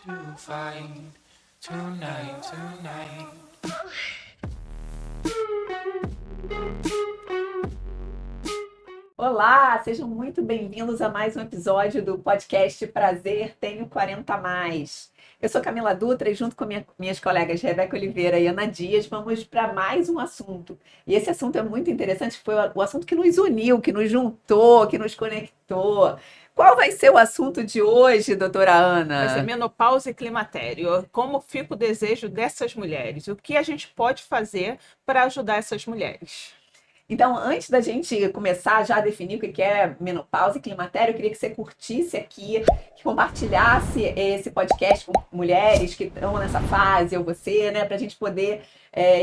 to find tonight. Olá, sejam muito bem-vindos a mais um episódio do podcast Prazer Tenho 40 a Mais. Eu sou Camila Dutra e junto com minhas colegas Rebeca Oliveira e Ana Dias vamos para mais um assunto. E esse assunto é muito interessante, foi o assunto que nos uniu, que nos juntou, que nos conectou. Qual vai ser o assunto de hoje, doutora Ana? Vai ser menopausa e climatério. Como fica o desejo dessas mulheres? O que a gente pode fazer para ajudar essas mulheres? Então, antes da gente começar já a definir o que é menopausa e climatério, eu queria que você curtisse aqui, que compartilhasse esse podcast com mulheres que estão nessa fase, ou você, né, para a gente poder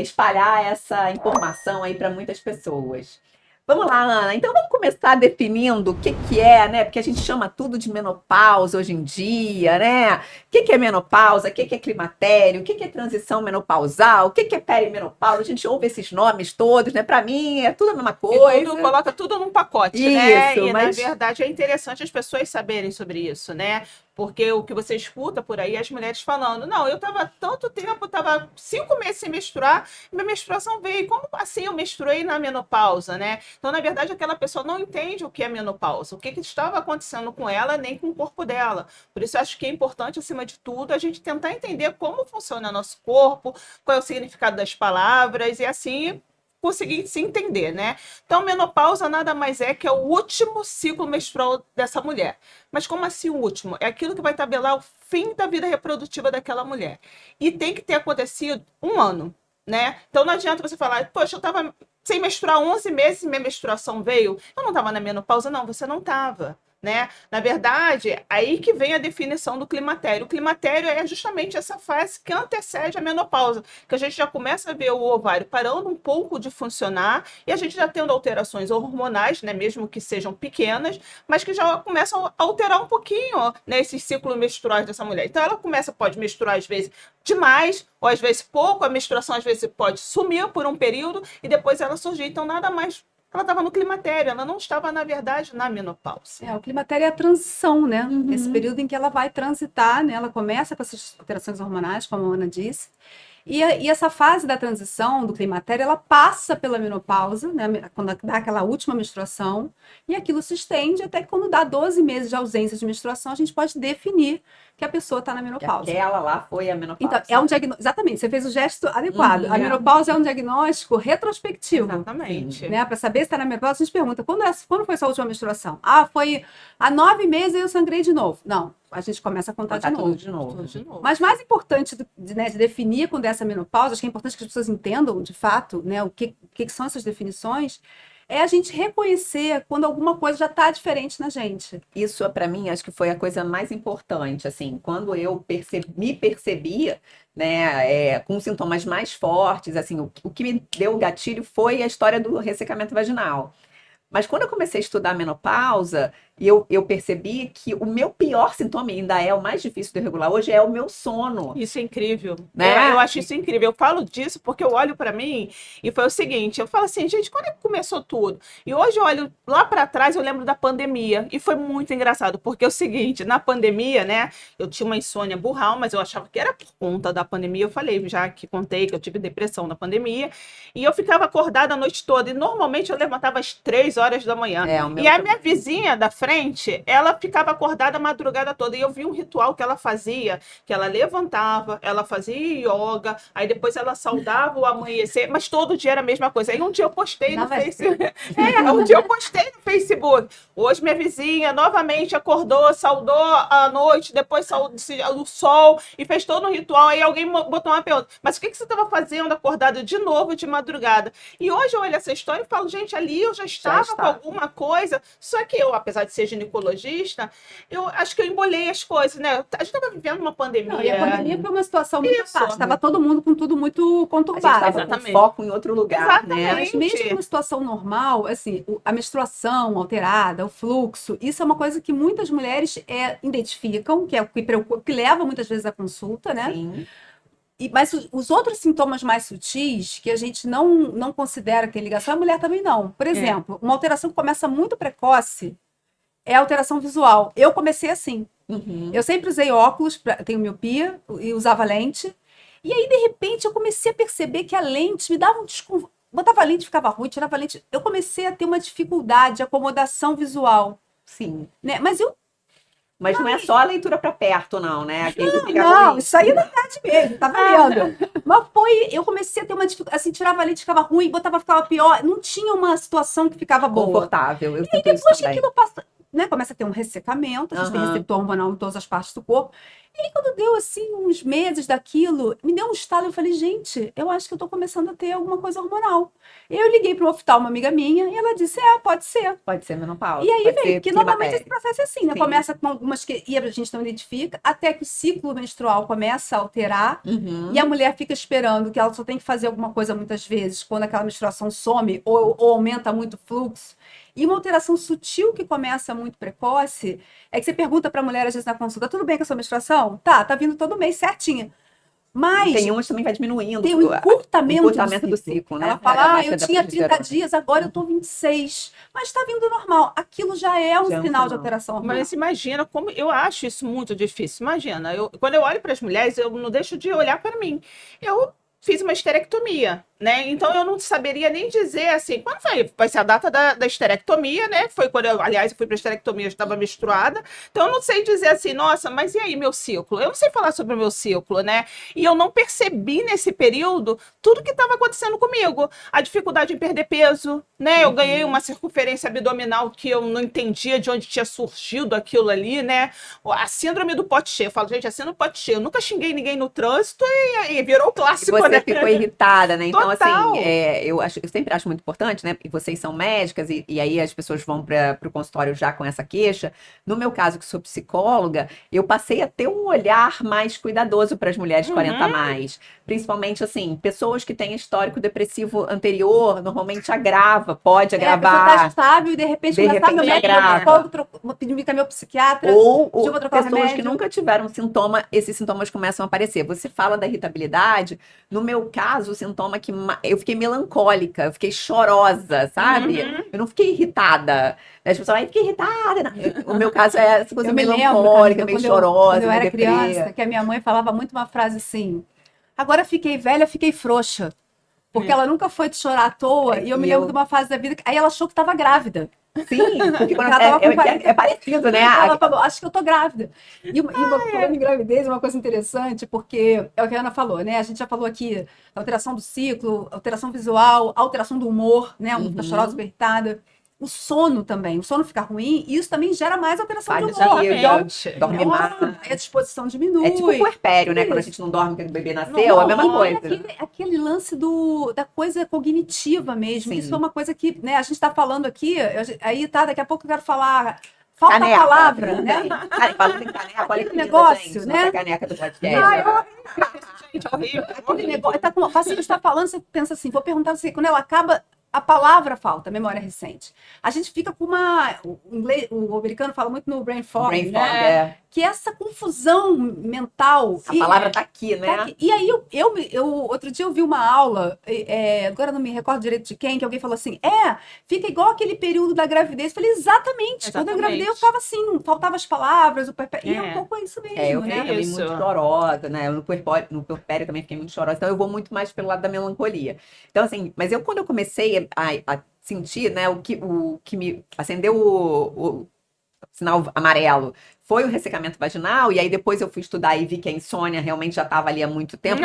espalhar essa informação aí para muitas pessoas. Vamos lá, Ana. Então vamos começar definindo o que é, né? Porque a gente chama tudo de menopausa hoje em dia, né? O que é menopausa? O que é climatério? O que é transição menopausal? O que é perimenopausa? A gente ouve esses nomes todos, né? Para mim é tudo a mesma coisa. Coloca tudo num pacote, isso, né? E mas... na verdade é interessante as pessoas saberem sobre isso, né? Porque o que você escuta por aí, as mulheres falando, não, eu estava tanto tempo, estava 5 meses sem menstruar, e minha menstruação veio. Como assim eu menstruei na menopausa, né? Então, na verdade, aquela pessoa não entende o que é menopausa, o que estava acontecendo com ela, nem com o corpo dela. Por isso, eu acho que é importante, acima de tudo, a gente tentar entender como funciona nosso corpo, qual é o significado das palavras, e assim conseguir se entender, né? Então, menopausa nada mais é que é o último ciclo menstrual dessa mulher. Mas como assim o último? É aquilo que vai tabelar o fim da vida reprodutiva daquela mulher. E tem que ter acontecido 1 ano, né? Então não adianta você falar, poxa, eu estava sem menstruar 11 meses e minha menstruação veio. Eu não estava na menopausa, não, você não estava. Né? Na verdade, aí que vem a definição do climatério. O climatério é justamente essa fase que antecede a menopausa, que a gente já começa a ver o ovário parando um pouco de funcionar e a gente já tendo alterações hormonais, né, mesmo que sejam pequenas, mas que já começam a alterar um pouquinho, né, esses ciclos menstruais dessa mulher. Então ela pode menstruar às vezes demais, ou às vezes pouco, a menstruação às vezes pode sumir por um período e depois ela surgir. Então nada mais... Ela estava no climatério, ela não estava, na verdade, na menopausa. O climatério é a transição, né? Uhum. Esse período em que ela vai transitar, né? Ela começa com essas alterações hormonais, como a Ana disse, e essa fase da transição do climatério, ela passa pela menopausa, né? Quando dá aquela última menstruação, e aquilo se estende até que quando dá 12 meses de ausência de menstruação, a gente pode definir que a pessoa está na menopausa. Que aquela lá foi a menopausa. Então, é um diagnóstico. Exatamente, você fez o gesto adequado. A menopausa é um diagnóstico retrospectivo. Exatamente. Né? Para saber se está na menopausa, a gente pergunta: quando foi sua última menstruação? Ah, foi há 9 meses e eu sangrei de novo. Não, a gente começa a contar de novo. Tudo de novo. Mas mais importante de definir quando é essa menopausa, acho que é importante que as pessoas entendam, de fato, né, o que são essas definições, é a gente reconhecer quando alguma coisa já está diferente na gente. Isso, para mim, acho que foi a coisa mais importante, assim, quando eu me percebi, né, com sintomas mais fortes, assim, o que me deu o gatilho foi a história do ressecamento vaginal. Mas quando eu comecei a estudar a menopausa, eu percebi que o meu pior sintoma, e ainda é o mais difícil de regular hoje, é o meu sono. Isso é incrível. Né? Eu acho isso incrível. Eu falo disso porque eu olho para mim e foi o seguinte, eu falo assim, gente, quando é que começou tudo? E hoje eu olho lá para trás, eu lembro da pandemia. E foi muito engraçado, porque é o seguinte, na pandemia, né, eu tinha uma insônia burral, mas eu achava que era por conta da pandemia. Eu falei, já que contei que eu tive depressão na pandemia. E eu ficava acordada a noite toda. E normalmente eu levantava às 3 horas da manhã. E a minha vizinha da frente, ela ficava acordada a madrugada toda. E eu vi um ritual que ela fazia, que ela levantava, ela fazia yoga, aí depois ela saudava o amanhecer, mas todo dia era a mesma coisa. Aí um dia eu postei no Facebook. Um dia eu postei no Facebook. Hoje minha vizinha novamente acordou, saudou a noite, depois saudou o sol e fez todo um ritual. Aí alguém botou uma pergunta, mas o que você estava fazendo acordado de novo de madrugada? E hoje eu olho essa história e falo, gente, ali eu já estava com alguma coisa, só que eu, apesar de ser ginecologista, eu acho que eu embolei as coisas, né? A gente estava vivendo uma pandemia. Não, e a pandemia foi uma situação muito fácil, estava todo mundo com tudo muito conturbado. Estava com foco em outro lugar, né? Mas mesmo numa situação normal, assim, a menstruação alterada, o fluxo, isso é uma coisa que muitas mulheres identificam, que é o que preocupa, que leva muitas vezes à consulta, né? Sim. Mas os outros sintomas mais sutis, que a gente não considera que tem ligação, a mulher também não. Por exemplo, uma alteração que começa muito precoce é a alteração visual. Eu comecei assim. Uhum. Eu sempre usei óculos, tenho miopia, e usava lente. E aí, de repente, eu comecei a perceber que a lente me dava um desconforto. Botava a lente, ficava ruim, tirava a lente. Eu comecei a ter uma dificuldade de acomodação visual, Sim. né? Mas eu Mas não é só a leitura para perto, não, né? Aquele que fica não, ruim. isso aí é verdade mesmo, tá valendo. Mas eu comecei a ter uma dificuldade, assim, tirava a lente, ficava ruim, botava, ficava pior. Não tinha uma situação que ficava boa. Confortável. Eu E sinto isso depois que também. aquilo passa, né, começa a ter um ressecamento, a gente tem Aham. receptor hormonal em todas as partes do corpo. E aí, quando deu, assim, uns meses daquilo, me deu um estalo, eu falei, gente, eu acho que eu tô começando a ter alguma coisa hormonal. Eu liguei para uma oftalmo, uma amiga minha, e ela disse, pode ser. Pode ser menopausa. E aí pode vem, ser porque normalmente esse climatério. processo é assim, né? Sim. Começa com algumas que a gente não identifica, até que o ciclo menstrual começa a alterar, Uhum. e a mulher fica esperando que ela só tem que fazer alguma coisa muitas vezes, quando aquela menstruação some ou aumenta muito o fluxo. E uma alteração sutil que começa muito precoce é que você pergunta para a mulher, às vezes, na consulta, tudo bem com a sua menstruação? Tá vindo todo mês certinha. Mas Tem uns que também vai diminuindo. tem o encurtamento do ciclo, né? Ela fala, baixa eu da tinha 30 progesterona. dias, agora eu tô 26. Mas tá vindo normal. Aquilo já é um Já é um sinal de sinal. alteração hormonal. Mas imagina como eu acho isso muito difícil. Imagina, quando eu olho para as mulheres, eu não deixo de olhar para mim. Eu fiz uma esterectomia, né? Então eu não saberia nem dizer assim, quando vai ser a data da esterectomia, né? Foi quando aliás, eu fui para esterectomia, eu estava menstruada. Então eu não sei dizer assim, nossa, mas e aí meu ciclo? Eu não sei falar sobre o meu ciclo, né? E eu não percebi nesse período tudo que estava acontecendo comigo. A dificuldade em perder peso, né? Eu ganhei uma circunferência abdominal que eu não entendia de onde tinha surgido aquilo ali, né? A síndrome do pote cheio. Eu falo, gente, a síndrome do pote cheio. Eu nunca xinguei ninguém no trânsito e virou E clássico, você né? ficou irritada, né? Então, Total. assim, eu sempre acho muito importante, né? E vocês são médicas, e aí as pessoas vão para o consultório já com essa queixa. No meu caso, que sou psicóloga, eu passei a ter um olhar mais cuidadoso para as mulheres 40 a mais. Principalmente, assim, pessoas que têm histórico depressivo anterior, normalmente agrava, pode A pessoa tá agravar. estável e de repente De começa, repente meu médico agrava. pediu meu psiquiatra, Ou pediu pra trocar o pessoas que remédio. nunca tiveram sintoma, esses sintomas começam a aparecer. Você fala da irritabilidade, no meu caso, o sintoma que eu fiquei melancólica, eu fiquei chorosa, sabe? Eu não fiquei irritada. As pessoas, fiquei irritada. Não. O meu caso é essa coisa Eu me lembro, melancólica, Camila, meio quando chorosa, eu meio era deprê. criança, que a minha mãe falava muito uma frase assim, agora fiquei velha, fiquei frouxa. Porque ela nunca foi de chorar à toa, e eu me lembro de uma fase da vida que aí ela achou que estava grávida. Sim, porque quando Ela tava com 40. é parecido, né? Ela falou, acho que eu tô grávida. Falando em gravidez, uma coisa interessante, porque é o que a Ana falou, né? A gente já falou aqui da alteração do ciclo, alteração visual, alteração do humor, né? Um tá chorosa, super irritada. O sono também. O sono fica ruim e isso também gera mais alteração de humor. Então, Dorme mais. a disposição diminui. É tipo puerpério, né? Quando a gente não dorme quando o bebê nasceu, é a mesma coisa. Aquele lance da coisa cognitiva mesmo. Sim. Isso é uma coisa que, né, a gente está falando aqui, aí tá, daqui a pouco eu quero falar. Falta Caneca. a palavra, né? Falando em caneca, olha que linda, negócio, gente, né? nossa caneca do podcast. Gente, horrível. Aquele negócio, tá com, a paciente está falando, você pensa assim, vou perguntar você, quando ela acaba, a palavra falta, a memória recente. A gente fica com o americano fala muito no brain fog, Brain né? fog, é. Que é essa confusão mental. A palavra tá aqui, né? Tá aqui. E aí, outro dia eu vi uma aula, agora não me recordo direito de quem, que alguém falou assim, fica igual aquele período da gravidez. Eu falei, exatamente. Quando eu engravidei, eu ficava assim, faltavam as palavras, e é um pouco isso mesmo, eu né? fiquei também muito chorosa, né? No puerpério também fiquei muito chorosa. Então eu vou muito mais pelo lado da melancolia. Então, assim, mas quando eu comecei a sentir, né, o que me acendeu o sinal amarelo foi o ressecamento vaginal, e aí depois eu fui estudar e vi que a insônia realmente já estava ali há muito tempo,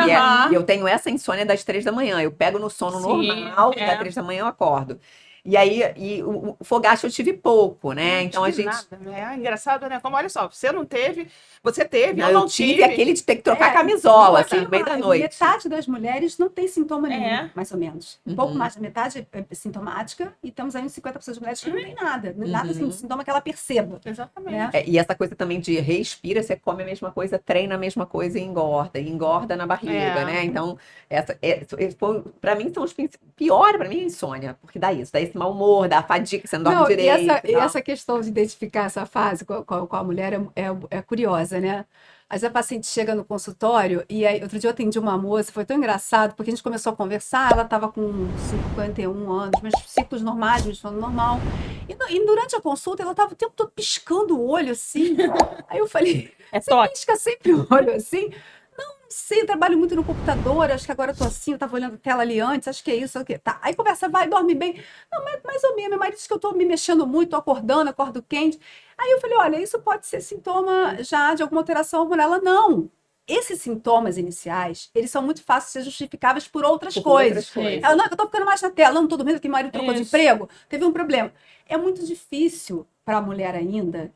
e eu tenho essa insônia das 3 da manhã, eu pego no sono normal, das 3 da manhã eu acordo. E aí, o fogacho eu tive pouco, né? Então a gente. Nada, é engraçado, né? Como olha só, você não teve, você teve, eu eu não tive aquele de ter que trocar a camisola, assim, no meio da noite. Metade das mulheres não tem sintoma nenhum, mais ou menos. Um pouco Uhum. mais da metade é sintomática, e temos aí uns 50% das mulheres que não tem nada. Nada assim, de sintoma que ela perceba. Exatamente. Né? E essa coisa também de respira, você come a mesma coisa, treina a mesma coisa e engorda na barriga, né? Então, pra mim são os piores, pra mim é a insônia, porque dá esse mau humor, dá a fadiga, você não dorme direito. E essa questão de identificar essa fase com a mulher é curiosa, né? Às vezes a paciente chega no consultório e aí, outro dia eu atendi uma moça, foi tão engraçado, porque a gente começou a conversar, ela estava com 51 anos, mas ciclos normais, de sono normal. E durante a consulta, ela tava o tempo todo piscando o olho, assim. Aí eu falei, É você toque. pisca sempre o olho, assim? Não sei, eu trabalho muito no computador, acho que agora eu tô assim, eu tava olhando a tela ali antes, acho que é isso, ok. Tá. Aí conversa, vai, dorme bem. Não, mas mais ou menos, meu marido disse que eu tô me mexendo muito, tô acordando, acordo quente. Aí eu falei, olha, isso pode ser sintoma já de alguma alteração hormonal. Ela, não. Esses sintomas iniciais, eles são muito fáceis de ser justificáveis por outras Por coisas. outras coisas. Ela, não, é que eu tô ficando mais na tela, não, tô dormindo, que meu marido trocou de Isso. emprego, teve um problema. É muito difícil para a mulher ainda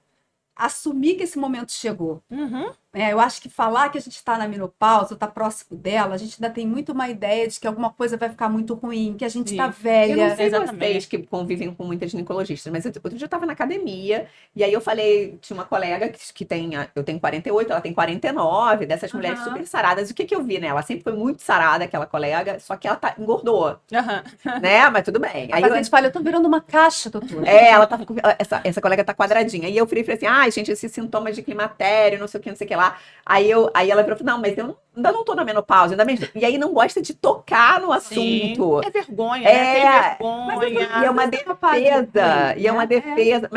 assumir que esse momento chegou. Uhum. Eu acho que falar que a gente está na menopausa, está próximo dela, a gente ainda tem muito uma ideia de que alguma coisa vai ficar muito ruim, que a gente está Isso. Eu velha. não sei Exatamente. vocês que convivem com muitas ginecologistas, mas outro dia eu estava na academia e aí eu falei, tinha uma colega que tem, eu tenho 48, ela tem 49, dessas mulheres Aham. super saradas. O que que eu vi nela? Ela sempre foi muito sarada, aquela colega, só que ela engordou, Aham. né? Mas tudo bem. A paciente fala, eu tô virando uma caixa, doutora. Ela tava essa colega tá quadradinha. E eu falei assim, ai, gente, esses sintomas de climatério, não sei o que, não sei o que lá. Aí ela falou, não, mas eu ainda não tô na menopausa, ainda mesmo. E aí não gosta de tocar no Sim. assunto. É vergonha, né? Tem vergonha. E é uma Mas é capaz de defesa, ver, e é uma né? defesa.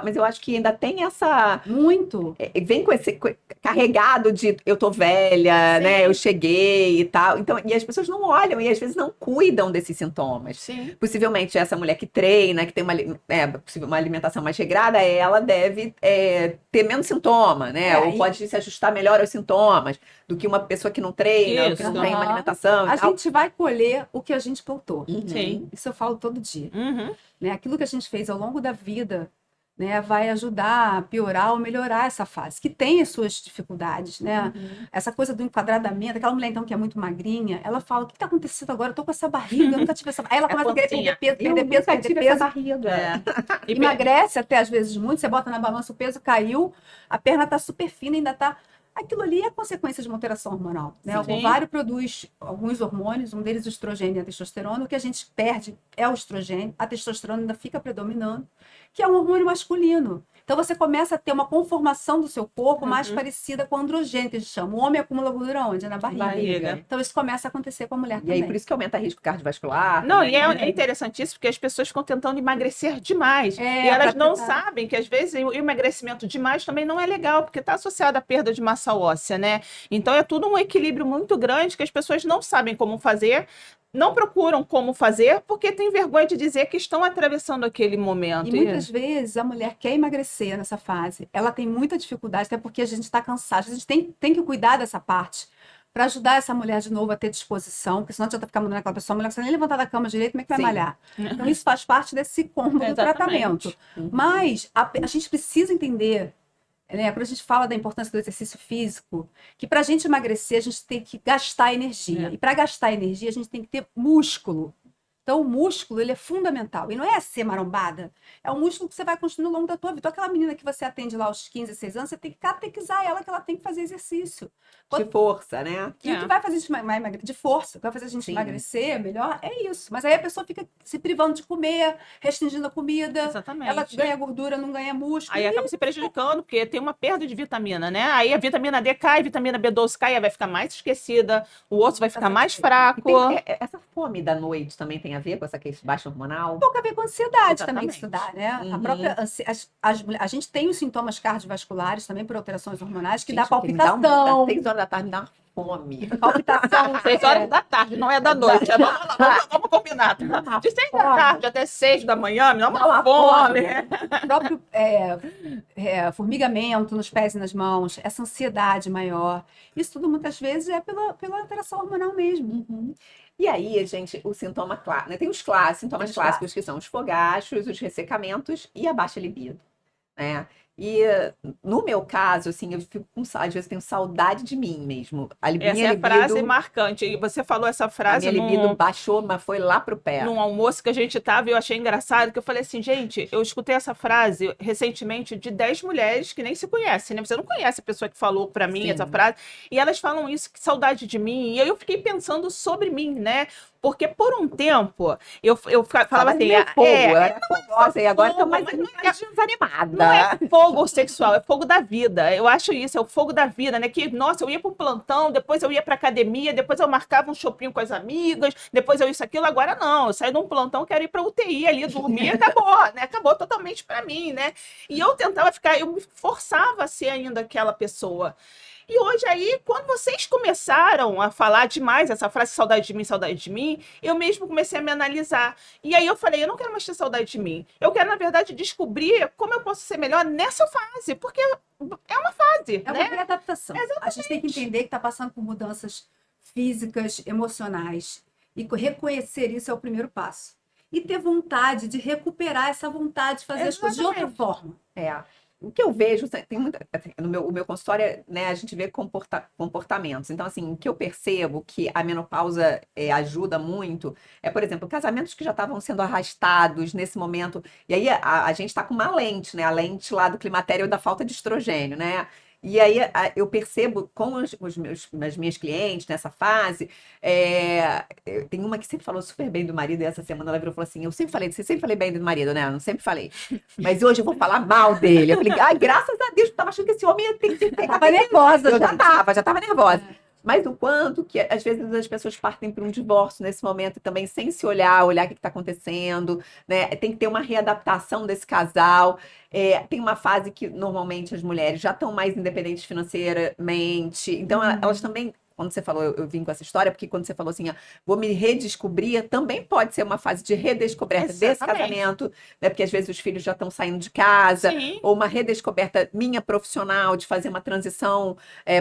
Mas eu acho que ainda tem essa. Muito. Vem com esse carregado de eu tô velha, Sim. né? Eu cheguei e tal. Então, e as pessoas não olham e às vezes não cuidam desses sintomas. Sim. Possivelmente essa mulher que treina, que tem uma alimentação mais regrada, ela deve ter menos sintoma, né? Ou pode se ajustar melhor aos sintomas do que uma pessoa que não treina, ou que não Isso. tem uma Aham. alimentação A e tal. gente vai colher o que a gente plantou. Uhum. Sim. Isso eu falo todo dia. Uhum. Né? Aquilo que a gente fez ao longo da vida, né, vai ajudar a piorar ou melhorar essa fase, que tem as suas dificuldades, né? Essa coisa do enquadradamento, aquela mulher então que é muito magrinha, ela fala, o que está acontecendo agora? Eu tô com essa barriga, eu nunca tive essa. Aí ela começa a querer pontinha. perder peso, Eu perder peso, nunca perder tive peso. essa barriga. É. E Emagrece até às vezes muito, você bota na balança, o peso caiu, a perna tá super fina, ainda tá. Aquilo ali é consequência de uma alteração hormonal, né? O Sim. ovário produz alguns hormônios, um deles o estrogênio e a testosterona. O que a gente perde é o estrogênio, a testosterona ainda fica predominando, que é um hormônio masculino. Então você começa a ter uma conformação do seu corpo mais parecida com o androgênio, que a gente chama. O homem acumula gordura onde? Na barriga. Barriga. Então isso começa a acontecer com a mulher E também. aí, por isso que aumenta risco cardiovascular. Não, também, e né? é interessantíssimo porque as pessoas ficam tentando emagrecer demais. É, E elas pra não tentar. sabem que, às vezes, o emagrecimento demais também não é legal, porque está associado à perda de massa óssea, né? Então, é tudo um equilíbrio muito grande que as pessoas não sabem como fazer, não procuram como fazer, porque têm vergonha de dizer que estão atravessando aquele momento. E muitas vezes a mulher quer emagrecer nessa fase. Ela tem muita dificuldade, até porque a gente está cansado. A gente tem que cuidar dessa parte para ajudar essa mulher de novo a ter disposição, porque senão adianta ficar mandando aquela pessoa, a mulher que nem levantar da cama direito, como é que vai Sim. malhar? Então isso faz parte desse combo do Exatamente. tratamento. Mas a gente precisa entender, né, quando a gente fala da importância do exercício físico, que para a gente emagrecer, a gente tem que gastar energia. É. E para gastar energia, a gente tem que ter músculo. Então, o músculo, ele é fundamental. E não é ser marombada. É um músculo que você vai construindo ao longo da tua vida. Então, aquela menina que você atende lá aos 15, 16 anos, você tem que catequizar ela que ela tem que fazer exercício. De força, né? E o que vai fazer a gente emagrecer? De força. O que vai fazer a gente Sim. emagrecer melhor é isso. Mas aí a pessoa fica se privando de comer, restringindo a comida. Exatamente. Ela ganha gordura, não ganha músculo. Aí acaba se prejudicando, porque tem uma perda de vitamina, né? Aí a vitamina D cai, a vitamina B12 cai, aí vai ficar mais esquecida, o osso vai ficar mais fraco. Essa fome da noite também tem a ver com essa questão baixa hormonal? Pouco a ver com ansiedade também que Exatamente. isso dá, né? A Uhum. própria a gente tem os sintomas cardiovasculares também por alterações hormonais que Gente, dá porque me dá palpitação. Às 6 horas da tarde me dá uma fome. Palpitação. 6 horas da tarde, não é da noite. Vamos lá, vamos combinar. Me dá uma De 6 da fome. tarde até 6 da manhã, me dá Dá uma uma fome. O próprio formigamento nos pés e nas mãos, essa ansiedade maior. Isso tudo muitas vezes é pela alteração hormonal mesmo. E aí, gente, o sintoma clássico, né? Tem os sintomas Os clássicos que são os fogachos, os ressecamentos e a baixa libido, né? E no meu caso, assim, eu fico às vezes tenho saudade de mim mesmo. Essa é a frase marcante. E você falou essa a frase minha libido baixou, mas foi lá pro pé. num almoço que a gente tava, e eu achei engraçado, que eu falei assim, gente, eu escutei essa frase recentemente de 10 mulheres que nem se conhecem, né? Você não conhece a pessoa que falou pra mim Sim. essa frase, e elas falam isso, que saudade de mim, e aí eu fiquei pensando sobre mim, né? Porque por um tempo, eu falava assim, eu era fogosa e agora tô mais fogo, desanimada. não é fogo, fogo sexual, é fogo da vida. Eu acho isso, é o fogo da vida, né? Que, nossa, eu ia para um plantão, depois eu ia para academia, depois eu marcava um shopping com as amigas, depois eu isso, aquilo. Agora não, eu saio de um plantão, quero ir para UTI ali, dormir, acabou, né? Acabou totalmente para mim, né? E eu tentava ficar, eu me forçava a ser ainda aquela pessoa. E hoje aí, quando vocês começaram a falar demais essa frase saudade de mim, eu mesmo comecei a me analisar. E aí eu falei, eu não quero mais ter saudade de mim. Eu quero, na verdade, descobrir como eu posso ser melhor nessa fase, porque é uma fase, É né? uma readaptação. Exatamente. A gente tem que entender que está passando por mudanças físicas, emocionais. E reconhecer isso é o primeiro passo. E ter vontade de recuperar essa vontade de fazer as coisas de outra Exatamente. forma. O que eu vejo, tem muita, assim, o meu consultório, né, a gente vê comportamentos. Então, assim, o que eu percebo que a menopausa ajuda muito é, por exemplo, casamentos que já estavam sendo arrastados nesse momento. E aí a gente está com uma lente, né? A lente lá do climatério da falta de estrogênio, né? E aí eu percebo com as minhas clientes nessa fase, tem uma que sempre falou super bem do marido, e essa semana ela virou e falou assim, você sempre falei bem do marido, né? Eu não sempre falei. Mas hoje eu vou falar mal dele. Eu falei, ai, graças a Deus, eu tava achando que esse homem ia ter que ter. Tava nervosa, Eu gente. já tava nervosa. Mas o quanto que às vezes as pessoas partem para um divórcio nesse momento também sem se olhar o que está acontecendo, né? Tem que ter uma readaptação desse casal. Tem uma fase que normalmente as mulheres já estão mais independentes financeiramente, então elas também. Quando você falou, eu vim com essa história, porque quando você falou assim, ó, vou me redescobrir, também pode ser uma fase de redescoberta desse Exatamente. casamento, né? Porque às vezes os filhos já estão saindo de casa, Sim. ou uma redescoberta minha profissional, de fazer uma transição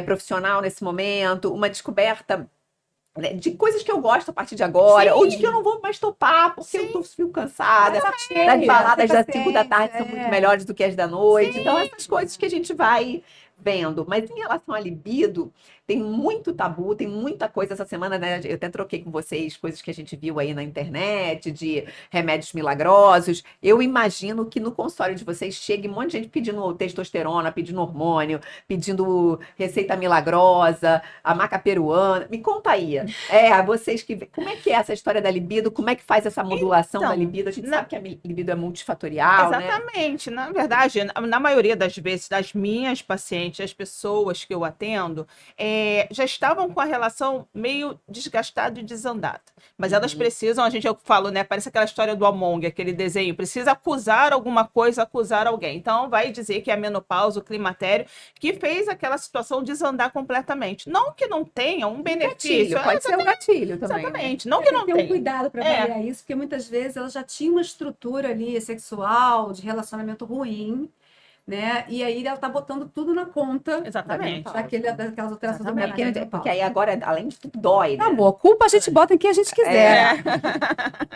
profissional nesse momento, uma descoberta, né, de coisas que eu gosto a partir de agora, Sim. ou de que eu não vou mais topar, porque eu fico cansada. Exatamente. Das baladas das Paciência, 5 da tarde são muito melhores do que as da noite. Então, essas coisas que a gente vai vendo. Mas em relação à libido, tem muito tabu, tem muita coisa essa semana, né? Eu até troquei com vocês coisas que a gente viu aí na internet, de remédios milagrosos. Eu imagino que no consultório de vocês chegue um monte de gente pedindo testosterona, pedindo hormônio, pedindo receita milagrosa, a maca peruana. Me conta aí. Vocês que. Como é que é essa história da libido? Como é que faz essa modulação da libido? A gente sabe que a libido é multifatorial, né? Exatamente. Na verdade, na maioria das vezes, das minhas pacientes, as pessoas que eu atendo, já estavam com a relação meio desgastada e desandada. Mas elas precisam, eu falo, né? Parece aquela história do Among, aquele desenho, precisa acusar alguma coisa, acusar alguém. Então, vai dizer que é a menopausa, o climatério, que fez aquela situação desandar completamente. Não que não tenha um benefício. Gatilho, pode ser um gatilho também. Exatamente. Não que não Tem que ter um tenha. cuidado para avaliar isso, porque muitas vezes ela já tinha uma estrutura ali sexual, de relacionamento ruim, né? E aí ela tá botando tudo na conta Exatamente. daquelas alterações hormonais. Porque aí agora, além de tudo, dói, né? Amor, culpa a gente bota em quem a gente quiser.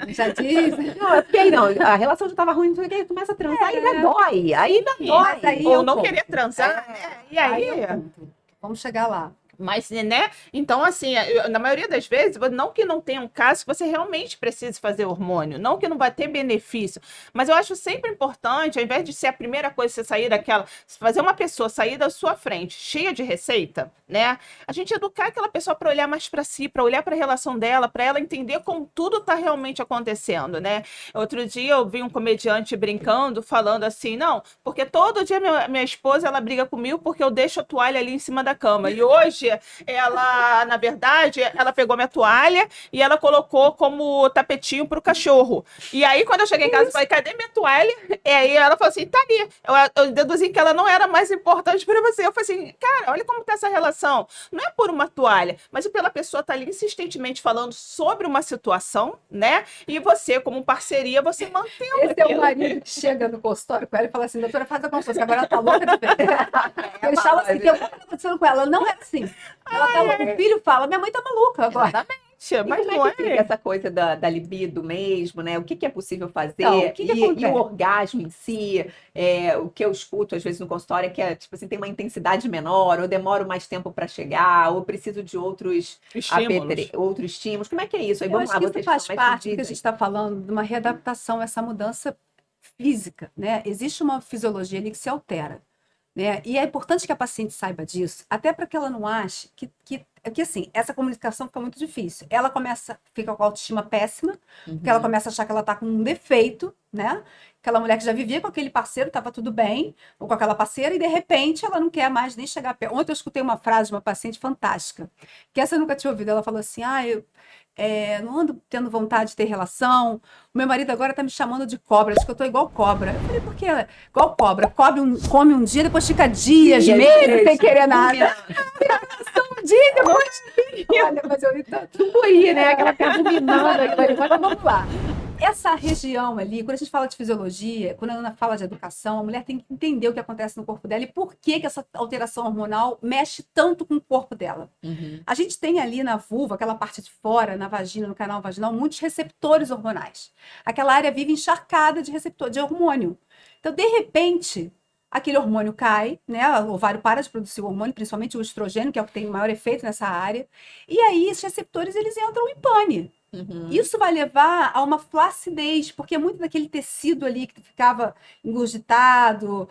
Já disse. Não, é porque aí não, a relação já tava ruim, então aí começa a transar e ainda dói. Ainda dói. Mas aí Ou eu não conto. querer transar. E aí. eu conto. Vamos chegar lá. Mas, né? Então, assim, na maioria das vezes, não que não tenha um caso que você realmente precise fazer hormônio, não que não vai ter benefício, mas eu acho sempre importante, ao invés de ser a primeira coisa você sair daquela, fazer uma pessoa sair da sua frente cheia de receita, né? A gente educar aquela pessoa para olhar mais para si, para olhar para a relação dela, para ela entender como tudo está realmente acontecendo, né? Outro dia eu vi um comediante brincando, falando assim, não, porque todo dia minha esposa, ela briga comigo porque eu deixo a toalha ali em cima da cama, e hoje ela, na verdade, ela pegou minha toalha e ela colocou como tapetinho pro cachorro. E aí, quando eu cheguei em casa, eu falei, cadê minha toalha? E aí ela falou assim, tá ali. Eu deduzi que ela não era mais importante para você. Eu falei assim, cara, olha como tá essa relação. Não é por uma toalha, mas pela pessoa estar ali insistentemente falando sobre uma situação, né? E você, como parceria, você mantendo Esse é o aquilo. marido que chega no consultório com ela e fala assim, doutora, faz alguma coisa, que agora ela tá louca de ver. Ele fala assim, tem alguma coisa acontecendo com ela. Não é assim. Ela tá louca. O filho fala, minha mãe tá maluca agora. Exatamente. Mas Mas não como é que é. fica essa coisa da libido mesmo, né? O que é possível fazer? Então, o que e acontece? o orgasmo em si, o que eu escuto às vezes no consultório é que tipo assim, tem uma intensidade menor, ou demoro mais tempo para chegar, ou preciso de outros Estímulos. outros estímulos. Como é que é isso? Aí Eu vamos acho lá, que isso vocês faz são mais parte do que a sensíveis. gente está falando, de uma readaptação, essa mudança física, né? Existe uma fisiologia ali que se altera, né? E é importante que a paciente saiba disso, até para que ela não ache que assim, essa comunicação fica muito difícil. Ela fica com a autoestima péssima, porque ela começa a achar que ela está com um defeito, né? aquela mulher que já vivia com aquele parceiro, estava tudo bem, ou com aquela parceira, e de repente ela não quer mais nem chegar perto. Ontem eu escutei uma frase de uma paciente fantástica, que essa eu nunca tinha ouvido. Ela falou assim: eu não ando tendo vontade de ter relação, o meu marido agora tá me chamando de cobra, diz que eu tô igual cobra. Eu falei: por quê? Igual cobra, come um dia, depois fica dias, meses, sem querer nada. Um dia, depois... Olha, mas eu li tanto por aí, né? Aquela coisa dominando aqui, mas vamos lá. Essa região ali, quando a gente fala de fisiologia, quando a Ana fala de educação, a mulher tem que entender o que acontece no corpo dela e por que essa alteração hormonal mexe tanto com o corpo dela. A gente tem ali na vulva, aquela parte de fora, na vagina, no canal vaginal, muitos receptores hormonais. Aquela área vive encharcada de receptor, de hormônio. Então, de repente, aquele hormônio cai, né? O ovário para de produzir o hormônio, principalmente o estrogênio, que é o que tem o maior efeito nessa área. E aí, esses receptores, eles entram em pane. Isso vai levar a uma flacidez, porque muito daquele tecido ali que ficava engurgitado,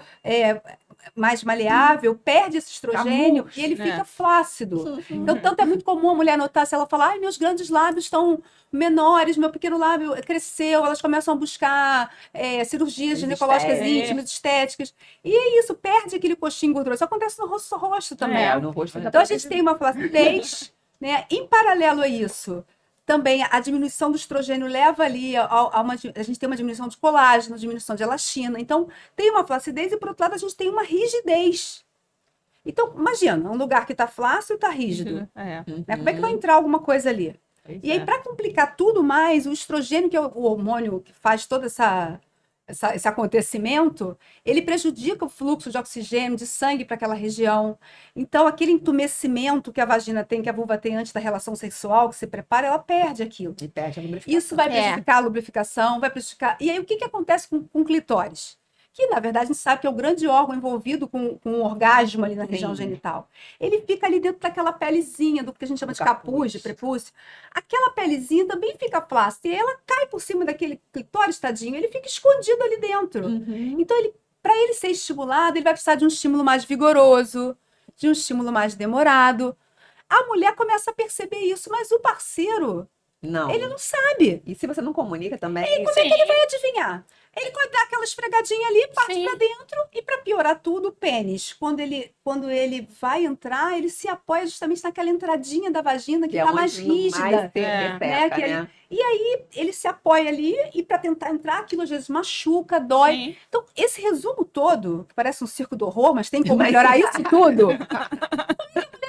mais maleável, perde esse estrogênio e ele fica flácido. Então, tanto é muito comum a mulher notar, se ela falar: ai, meus grandes lábios estão menores, meu pequeno lábio cresceu, elas começam a buscar cirurgias ginecológicas íntimas, estéticas. E é isso, perde aquele coxinho gorduroso. Isso acontece no rosto também. No rosto Então, a gente tem uma flacidez, né? Em paralelo a isso, também a diminuição do estrogênio leva ali a gente tem uma diminuição de colágeno, diminuição de elastina. Então, tem uma flacidez e, por outro lado, a gente tem uma rigidez. Então, imagina, um lugar que está flácido e está rígido. Né? Como é que vai entrar alguma coisa ali? E aí, para complicar tudo mais, o estrogênio, que é o hormônio que faz todo esse acontecimento, ele prejudica o fluxo de oxigênio, de sangue para aquela região. Então, aquele entumecimento que a vagina tem, que a vulva tem antes da relação sexual, que se prepara, ela perde aquilo. E perde a lubrificação. Isso vai prejudicar a lubrificação, vai prejudicar... E aí, o que acontece com o clitóris? Que, na verdade, a gente sabe que é o grande órgão envolvido com o orgasmo ali na região genital. Ele fica ali dentro daquela pelezinha, do que a gente chama de capuz, de prepúcio. Aquela pelezinha também fica flácida, e ela cai por cima daquele clitóris, tadinho, ele fica escondido ali dentro. Então, para ele ser estimulado, ele vai precisar de um estímulo mais vigoroso, de um estímulo mais demorado. A mulher começa a perceber isso, mas o parceiro, ele não sabe. E se você não comunica também... E como é que ele vai adivinhar? Ele vai dar aquela esfregadinha ali, parte pra dentro, e para piorar tudo, o pênis, quando ele vai entrar, ele se apoia justamente naquela entradinha da vagina que tá mais rígida. Né? E aí ele se apoia ali, e para tentar entrar, aquilo às vezes machuca, dói. Então, esse resumo todo, que parece um circo do horror, mas tem como melhorar isso tudo.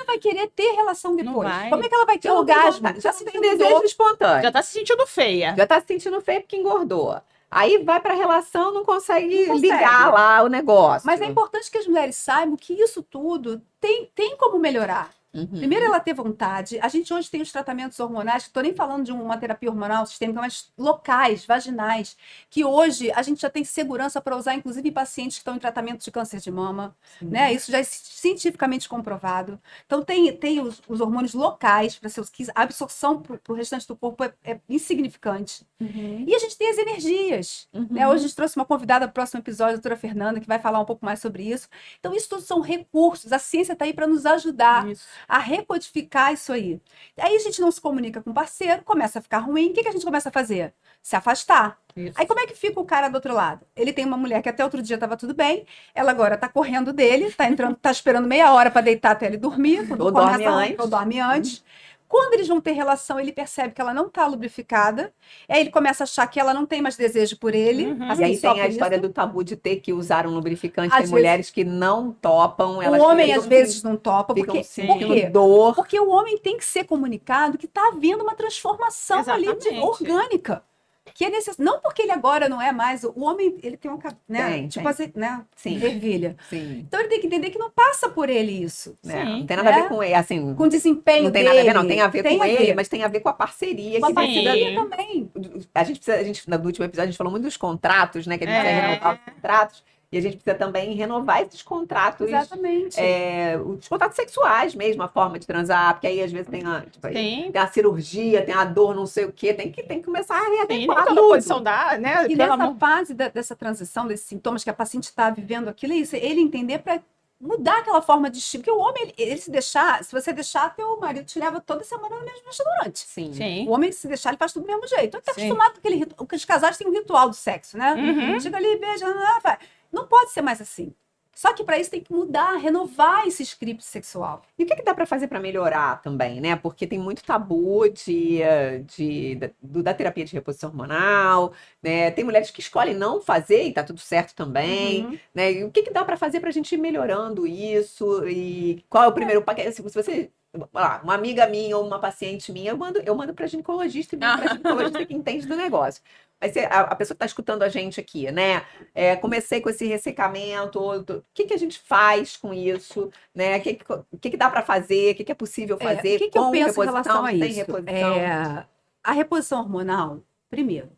Vai querer ter relação depois? Como é que ela vai ter orgasmo? Já se tem desejo espontâneo. Já tá se sentindo feia. Já tá se sentindo feia porque engordou. Aí vai para a relação, não consegue ligar lá o negócio. Mas é importante que as mulheres saibam que isso tudo tem como melhorar. Primeiro, ela ter vontade. A gente hoje tem os tratamentos hormonais, que estou nem falando de uma terapia hormonal sistêmica, mas locais, vaginais, que hoje a gente já tem segurança para usar, inclusive em pacientes que estão em tratamento de câncer de mama. Né? Isso já é cientificamente comprovado. Então, tem os hormônios locais, para que a absorção para o restante do corpo é insignificante. E a gente tem as energias. Né? Hoje a gente trouxe uma convidada para o próximo episódio, a doutora Fernanda, que vai falar um pouco mais sobre isso. Então, isso tudo são recursos. A ciência está aí para nos ajudar a recodificar isso aí. Aí a gente não se comunica com o parceiro, começa a ficar ruim. O que a gente começa a fazer? Se afastar. Aí como é que fica o cara do outro lado? Ele tem uma mulher que até outro dia estava tudo bem, ela agora está correndo dele, tá esperando meia hora para deitar até ele dormir, ou dorme antes. Quando eles vão ter relação, ele percebe que ela não está lubrificada, aí ele começa a achar que ela não tem mais desejo por ele. E aí tem a história do tabu de ter que usar um lubrificante. Tem mulheres que não topam. O homem, às vezes, não topa. Por quê? Dor. Porque o homem tem que ser comunicado que está havendo uma transformação ali orgânica. Que é não porque ele agora não é mais... O homem, ele tem um... Né? Assim, né? Ervilha. Então, ele tem que entender que não passa por ele isso. Não tem nada a ver com ele, assim... Com o desempenho não tem dele. Nada a ver, não. Tem a ver com ele, mas tem a ver com a parceria. Com a parceria também. No último episódio, a gente falou muito dos contratos, né? Que a gente precisa renovar os contratos. E a gente precisa também renovar esses contratos. Exatamente. Os contratos sexuais mesmo, a forma de transar, porque aí às vezes tem a cirurgia, tem a dor, não sei o quê, tem que começar a readequar tudo. Posição né? E nessa fase dessa transição, desses sintomas que a paciente está vivendo aquilo, é isso, ele entender para mudar aquela forma de estímulo. Porque o homem, ele se deixar, se você deixar, teu marido te leva toda semana no mesmo restaurante. Sim. Sim. O homem, se deixar, ele faz tudo do mesmo jeito. Então, ele tá Sim. acostumado com aquele ritual. Os casais têm um ritual do sexo, né? Uhum. Chega ali, beija, vai. Não pode ser mais assim. Só que para isso tem que mudar, renovar esse script sexual. E o que dá para fazer para melhorar também, né? Porque tem muito tabu da terapia de reposição hormonal, né? Tem mulheres que escolhem não fazer e tá tudo certo também, Uhum. né? E o que dá para fazer para a gente ir melhorando isso? E qual é o primeiro paquete? Se você, uma amiga minha ou uma paciente minha, eu mando para ginecologista e mando para ginecologista que entende do negócio. Mas a pessoa que está escutando a gente aqui, né? Comecei com esse ressecamento, o que a gente faz com isso, né? O que dá para fazer, o que é possível fazer, o que eu com penso em reposição, relação a sem isso? reposição. A reposição hormonal, primeiro,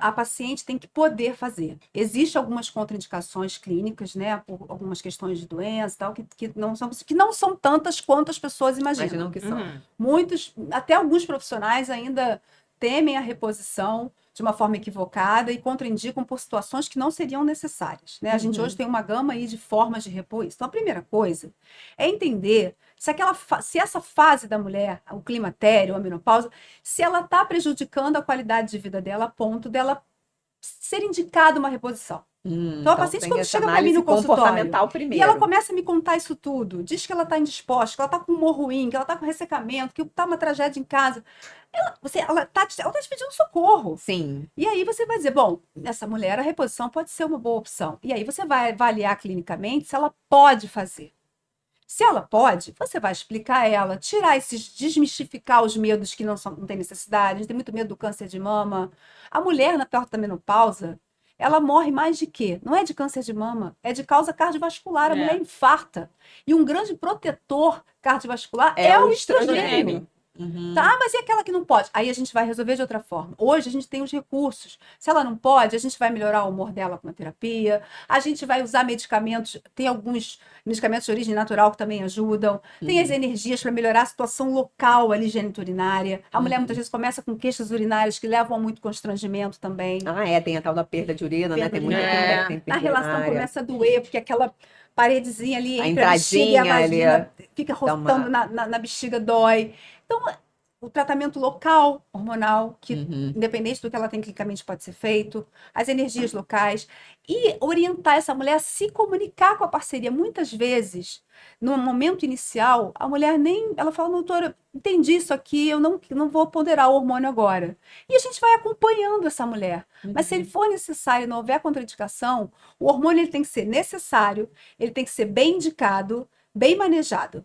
a paciente tem que poder fazer. Existem algumas contraindicações clínicas, né, por algumas questões de doença e tal, que não são tantas quanto as pessoas imaginam. Imaginam que são. Uhum. Muitos, até alguns profissionais ainda temem a reposição de uma forma equivocada e contraindicam por situações que não seriam necessárias, né? A gente hoje tem uma gama aí de formas de repor isso. Então, a primeira coisa é entender se essa fase da mulher, o climatério, a menopausa, se ela está prejudicando a qualidade de vida dela a ponto dela ser indicada uma reposição. Então, a paciente, tem quando essa chega para mim no análise consultório comportamental e primeiro. ela começa a me contar isso tudo, diz que ela está indisposta, que ela está com humor ruim, que ela está com ressecamento, que está uma tragédia em casa, ela tá te pedindo socorro. Sim. E aí você vai dizer, bom, essa mulher a reposição pode ser uma boa opção. E aí você vai avaliar clinicamente se ela pode fazer. Se ela pode, você vai explicar a ela, desmistificar os medos que não tem necessidade. A gente tem muito medo do câncer de mama. A mulher na porta da menopausa, ela morre mais de quê? Não é de câncer de mama, é de causa cardiovascular. A mulher infarta. E um grande protetor cardiovascular é o estrogênio. Uhum. Tá, mas e aquela que não pode? Aí a gente vai resolver de outra forma. Hoje a gente tem os recursos. Se ela não pode, a gente vai melhorar o humor dela com a terapia. A gente vai usar medicamentos. Tem alguns medicamentos de origem natural que também ajudam. Tem as energias para melhorar a situação local ali geniturinária. A mulher muitas vezes começa com queixas urinárias que levam a muito constrangimento também. Tem a tal da perda de urina, né? Tem muita mulher que tem perda A relação urinária. começa a doer, porque aquela paredezinha ali A entre a bexiga e a entradinha vagina fica rotando na bexiga, dói. Então, o tratamento local, hormonal, que independente do que ela tem clinicamente pode ser feito, as energias locais, e orientar essa mulher a se comunicar com a parceria. Muitas vezes, no momento inicial, a mulher ela fala, doutora, entendi isso aqui, eu não vou ponderar o hormônio agora. E a gente vai acompanhando essa mulher. Mas se ele for necessário e não houver contraindicação, o hormônio ele tem que ser necessário, ele tem que ser bem indicado, bem manejado.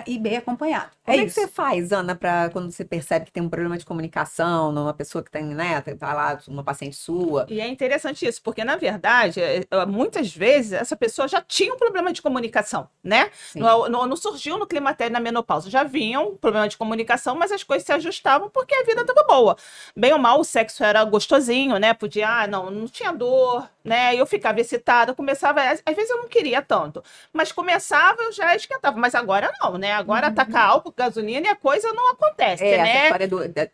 E bem acompanhado. Como é que você faz, Ana, para quando você percebe que tem um problema de comunicação numa pessoa que tem, né, tá lá, uma paciente sua? E é interessante isso, porque, na verdade, muitas vezes essa pessoa já tinha um problema de comunicação, né? Não surgiu no climatério na menopausa, já vinha um problema de comunicação, mas as coisas se ajustavam porque a vida estava boa. Bem ou mal, o sexo era gostosinho, né? Podia, não tinha dor, né? Eu ficava excitada, começava, às vezes eu não queria tanto, mas começava, eu já esquentava, mas agora não, né? Agora tacar álcool, gasolina e a coisa não acontece, né? Essa história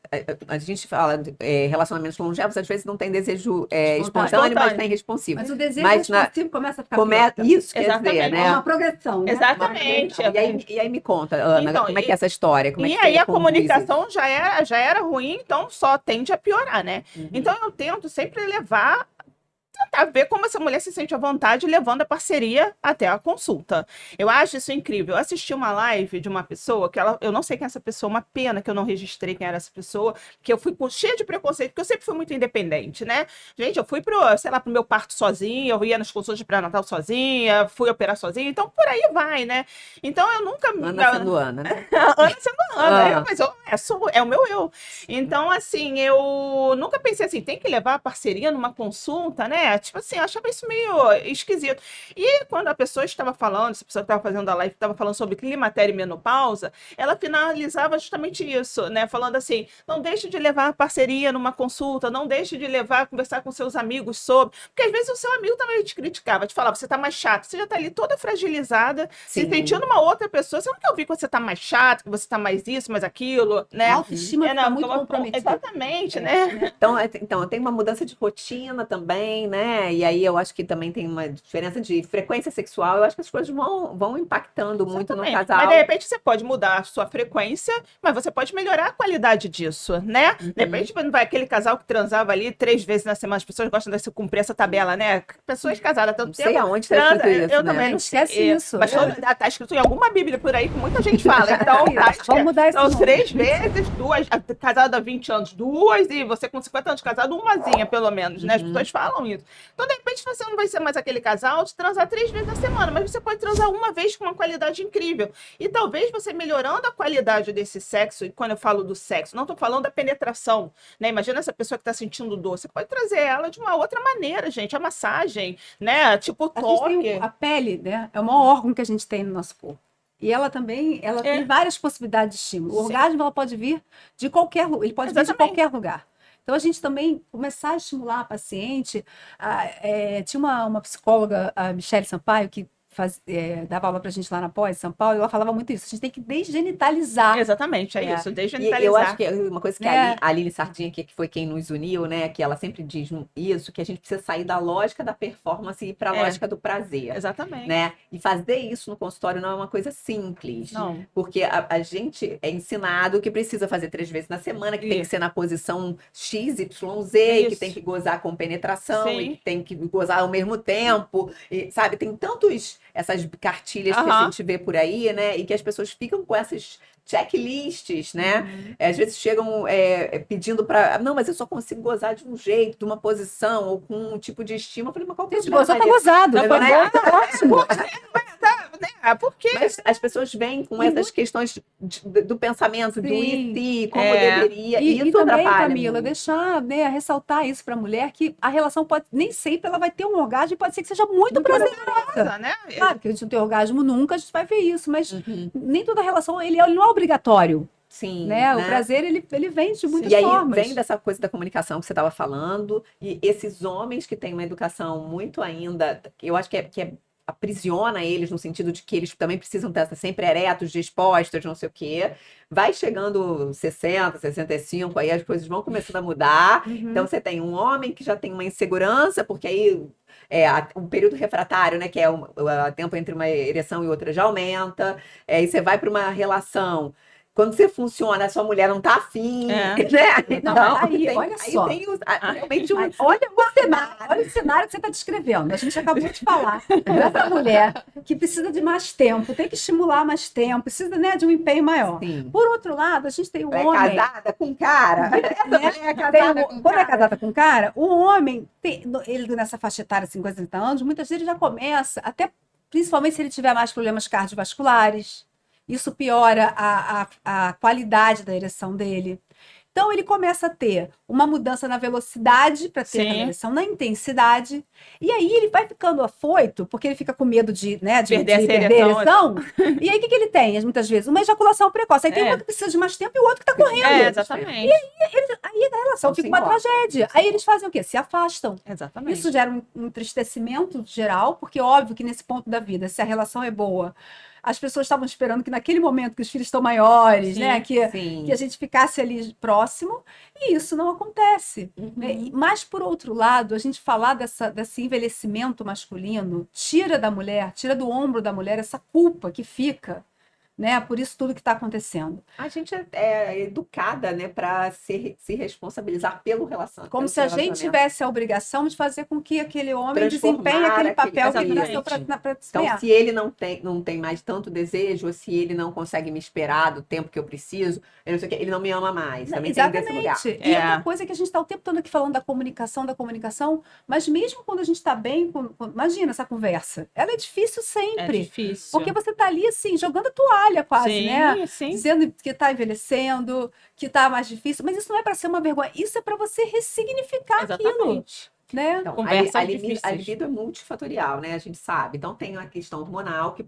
a gente fala de relacionamentos longevos, às vezes não tem desejo espontâneo, mas tem responsivo. Mas o desejo responsivo começa a ficar isso quer dizer, né? É uma progressão, né? Exatamente. E aí me conta, Ana, Então, como é que é essa história? Como é que aí você a conduz comunicação já era ruim, então só tende a piorar, né? Então eu tento sempre tentar ver como essa mulher se sente à vontade levando a parceria até a consulta. Eu acho isso incrível. Eu assisti uma live de uma pessoa que eu não sei quem é essa pessoa, uma pena que eu não registrei quem era essa pessoa, que eu fui cheia de preconceito, porque eu sempre fui muito independente, né? Gente, eu fui pro meu parto sozinha, eu ia nas consultas de pré-natal sozinha, fui operar sozinha, então por aí vai, né? Então eu nunca... Ana sendo Ana, né? Ana sendo Ana, mas é o meu eu. Então, assim, eu nunca pensei assim, tem que levar a parceria numa consulta, né? Tipo assim, eu achava isso meio esquisito. E quando a pessoa estava falando, essa pessoa que estava fazendo a live, estava falando sobre climatério e menopausa, ela finalizava justamente isso, né? Falando assim, não deixe de levar a parceria numa consulta, não deixe de conversar com seus amigos sobre... Porque às vezes o seu amigo também te criticava, te falava, você tá mais chato, você já tá ali toda fragilizada, se sentindo uma outra pessoa, você não quer ouvir que você tá mais chato, que você tá mais isso, mais aquilo, comigo, né? A autoestima fica muito comprometida. Exatamente, né? Então, tem uma mudança de rotina também, né? E aí eu acho que também tem uma diferença de frequência sexual. Eu acho que as coisas vão impactando muito no Exatamente. casal. Mas de repente você pode mudar a sua frequência, mas você pode melhorar a qualidade disso, né? De repente não vai aquele casal que transava ali 3 vezes na semana. As pessoas gostam de se cumprir essa tabela, né? Pessoas casadas há tanto Não tempo. sei aonde está escrito isso, Eu né? também não Esquece sei. isso. Mas tá escrito em alguma Bíblia por aí que muita gente fala. Então, Vamos mudar esse então nome. 3 vezes, 2, casada há 20 anos, 2, e você com 50 anos casado, umazinha, pelo menos, né? As pessoas falam isso. Então, de repente, você não vai ser mais aquele casal de transar 3 vezes na semana, mas você pode transar uma vez com uma qualidade incrível. E talvez você melhorando a qualidade desse sexo, e quando eu falo do sexo, não estou falando da penetração, né? Imagina essa pessoa que está sentindo dor, você pode trazer ela de uma outra maneira, gente. A massagem, né? Tipo o A gente toque. tem a pele, né? É o maior órgão que a gente tem no nosso corpo. E ela também, ela tem várias possibilidades de estímulo. O orgasmo, ela pode vir de qualquer lugar, ele pode vir de qualquer lugar. Então, a gente também começar a estimular a paciente. Tinha uma psicóloga, a Michele Sampaio, que dava aula pra gente lá na Pós, São Paulo, e ela falava muito isso. A gente tem que desgenitalizar. Exatamente, é isso, E desgenitalizar. eu acho que é uma coisa que a Aline Sardinha, que foi quem nos uniu, né? Que ela sempre diz isso, que a gente precisa sair da lógica da performance e ir para a lógica do prazer. Exatamente. Né? E fazer isso no consultório não é uma coisa simples. Não. Porque a gente é ensinado que precisa fazer 3 vezes na semana, que tem que ser na posição X, Y, Z, e que tem que gozar com penetração, e que tem que gozar ao mesmo tempo. E, sabe, tem essas cartilhas que a gente vê por aí, né? E que as pessoas ficam com essas checklists, né? Às vezes chegam pedindo para... Não, mas eu só consigo gozar de um jeito, de uma posição, ou com um tipo de estímulo. Eu falei, mas qual que é o problema? Gozou, tá gozado. Por quê? Mas as pessoas vêm com essas questões do pensamento, do e se, como deveria. E isso também, atrapalha Camila, muito. deixar, né, ressaltar isso para a mulher, que a relação pode, nem sempre ela vai ter um orgasmo e pode ser que seja muito prazerosa. Né? Claro que a gente não tem orgasmo nunca, a gente vai ver isso, mas nem toda relação, ele não é obrigatório. Sim, né? né? O prazer, ele vem de muitas E aí formas. vem dessa coisa da comunicação que você estava falando, e esses homens que têm uma educação muito ainda, eu acho que aprisiona eles no sentido de que eles também precisam estar sempre eretos, dispostos, não sei o quê. Vai chegando 60, 65, aí as coisas vão começando a mudar. Então você tem um homem que já tem uma insegurança, porque aí um período refratário, né, que é o tempo entre uma ereção e outra já aumenta. E você vai para uma relação. Quando você funciona, a sua mulher não tá afim, né? Não, olha só. Realmente olha o cenário que você está descrevendo. A gente acabou de falar dessa mulher que precisa de mais tempo, tem que estimular mais tempo, precisa, né, de um empenho maior. Sim. Por outro lado, a gente tem o homem... É casada com cara. Quando é casada com cara, o homem, ele nessa faixa etária, 50, 30 anos, muitas vezes já começa, até principalmente se ele tiver mais problemas cardiovasculares. Isso piora a qualidade da ereção dele. Então, ele começa a ter uma mudança na velocidade para ter a ereção, na intensidade. E aí, ele vai ficando afoito, porque ele fica com medo de perder a ereção. E aí, o que ele tem, muitas vezes? Uma ejaculação precoce. Aí tem um que precisa de mais tempo e o outro que está correndo. Exatamente. E aí a relação fica uma tragédia. Aí, eles fazem o quê? Se afastam. Exatamente. Isso gera um entristecimento geral, porque óbvio que nesse ponto da vida, se a relação é boa... As pessoas estavam esperando que naquele momento que os filhos estão maiores, né, que a gente ficasse ali próximo, e isso não acontece. Né? Mas, por outro lado, a gente falar desse envelhecimento masculino tira da mulher, tira do ombro da mulher essa culpa que fica, né, por isso tudo que está acontecendo. A gente é educada, né, para se responsabilizar pelo relacionamento. Como se a gente tivesse a obrigação de fazer com que aquele homem desempenhe aquele papel que ele nasceu para desempenhar. Então, se ele não tem mais tanto desejo, ou se ele não consegue me esperar do tempo que eu preciso, eu não sei o que, ele não me ama mais. Também tem desse lugar. E é uma coisa que a gente está o tempo todo aqui falando da comunicação, mas mesmo quando a gente está bem, imagina essa conversa. Ela é difícil sempre. É difícil. Porque você está ali, assim, jogando a toalha quase, né? Sim. Dizendo que está envelhecendo, que está mais difícil, mas isso não é para ser uma vergonha, isso é para você ressignificar aquilo. Né? Então, a libido é multifatorial, né? A gente sabe. Então, tem a questão hormonal que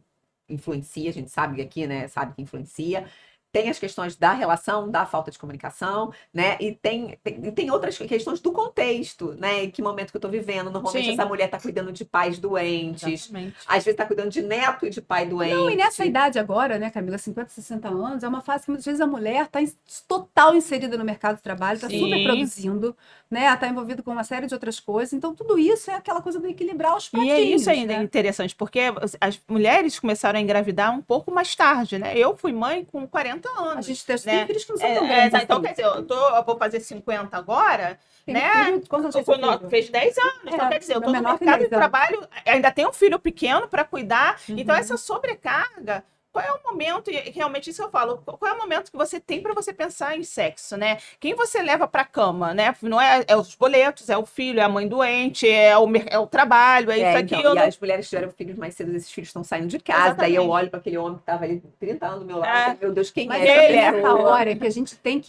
influencia, a gente sabe aqui, né? Sabe que influencia. tem as questões da relação, da falta de comunicação, né? E tem outras questões do contexto, né? Em que momento que eu tô vivendo. Normalmente Sim. essa mulher tá cuidando de pais doentes, Exatamente. às vezes tá cuidando de neto e de pai doente. Não, e nessa idade agora, né, Camila, 50, 60 anos, é uma fase que muitas vezes a mulher está total inserida no mercado de trabalho, está Sim. super produzindo, né, está envolvida com uma série de outras coisas. Então, tudo isso é aquela coisa do equilibrar os E pratinhos, é isso ainda né? interessante, porque as mulheres começaram a engravidar um pouco mais tarde, né? Eu fui mãe com 40 A anos. gente tem né? filhos que não são tão grandes Então, assim. quer dizer, eu vou fazer 50 agora, Tem né? filho, quantos anos tem seu filho? Fez 10 anos. Então, É, quer dizer, eu meu estou no menor tem mercado 10 de anos. trabalho, ainda tenho um filho pequeno para cuidar. Então, Uhum. essa sobrecarga. Qual é o momento, e realmente isso eu falo, qual é o momento que você tem para você pensar em sexo, né? Quem você leva para a cama, né? Não é os boletos, é o filho, é a mãe doente, é o trabalho, é isso, Então, aquilo. e as mulheres que tiveram filhos mais cedo, esses filhos estão saindo de casa, daí eu olho para aquele homem que estava ali 30 anos do meu lado, e falo, meu Deus, quem Mas é essa ele é nessa pessoa? hora que a gente tem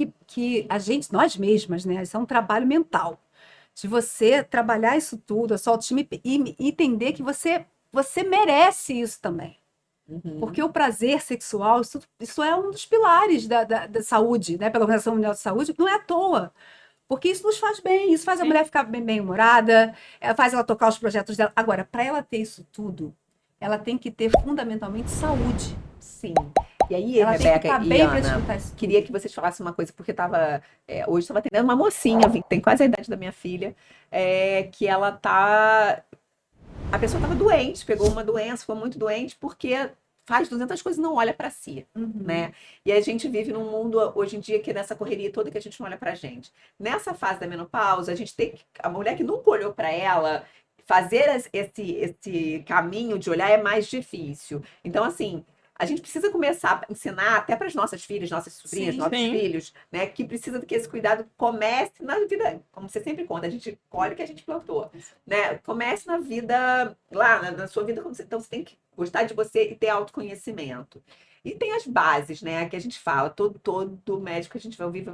a gente, nós mesmas, né? Isso é um trabalho mental. De você trabalhar isso tudo, a sua autoestima e entender que você merece isso também. Uhum. Porque o prazer sexual, isso é um dos pilares da saúde, né? Pela Organização Mundial de Saúde, não é à toa. Porque isso nos faz bem, isso faz a Sim. mulher ficar bem-humorada, faz ela tocar os projetos dela. Agora, para ela ter isso tudo, ela tem que ter fundamentalmente saúde. Sim. E aí, Ela tem que Rebeca estar e bem para Ana, desfrutar isso queria tudo. que vocês falassem uma coisa, porque hoje estava atendendo uma mocinha, tem quase a idade da minha filha, que ela tá. A pessoa estava doente, pegou uma doença, ficou muito doente, porque faz 200 coisas e não olha para si, né? E a gente vive num mundo hoje em dia que é nessa correria toda que a gente não olha pra gente. Nessa fase da menopausa, a gente tem a mulher que nunca olhou para ela, fazer esse caminho de olhar é mais difícil. Então, assim, a gente precisa começar a ensinar até para as nossas filhas, nossas sobrinhas, Sim. nossos Sim. filhos, né, que precisa que esse cuidado comece na vida, como você sempre conta, a gente colhe o que a gente plantou, né? Comece na vida, lá na sua vida, então você tem que gostar de você e ter autoconhecimento. E tem as bases, né, que a gente fala, todo médico a gente vai ouvir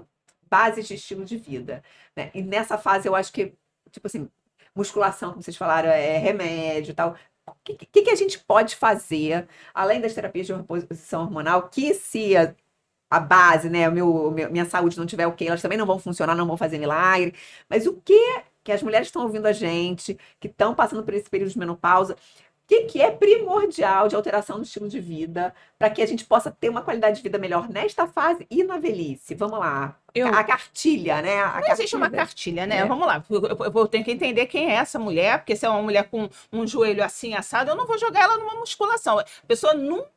bases de estilo de vida, né? E nessa fase eu acho que, tipo assim, musculação, como vocês falaram, é remédio e tal. O que a gente pode fazer, além das terapias de reposição hormonal, que se a base, né, minha saúde não tiver ok, elas também não vão funcionar, não vão fazer milagre. Mas o que as mulheres estão ouvindo a gente, que estão passando por esse período de menopausa, que é primordial de alteração do estilo de vida, para que a gente possa ter uma qualidade de vida melhor nesta fase e na velhice? Vamos lá. A cartilha, né? Não existe uma cartilha, né? Vamos lá. Eu tenho que entender quem é essa mulher, porque se é uma mulher com um joelho assim assado, eu não vou jogar ela numa musculação. A pessoa nunca.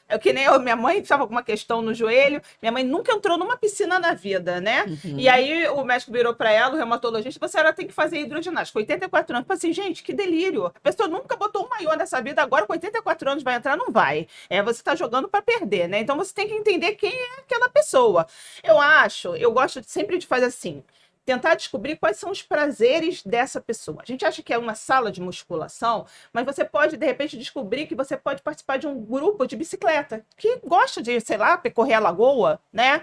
É que nem minha mãe estava com uma questão no joelho, minha mãe nunca entrou numa piscina na vida, né? Uhum. E aí o médico virou para ela, o reumatologista, você tem que fazer hidroginástica. 84 anos. Eu falei assim, gente, que delírio. A pessoa nunca botou um maiô nessa vida, agora com 84 anos vai entrar, não vai. Você está jogando para perder, né? Então você tem que entender quem é aquela pessoa. Eu gosto sempre de fazer assim. Tentar descobrir quais são os prazeres dessa pessoa. A gente acha que é uma sala de musculação, mas você pode, de repente, descobrir que você pode participar de um grupo de bicicleta, que gosta de, sei lá, percorrer a lagoa, né?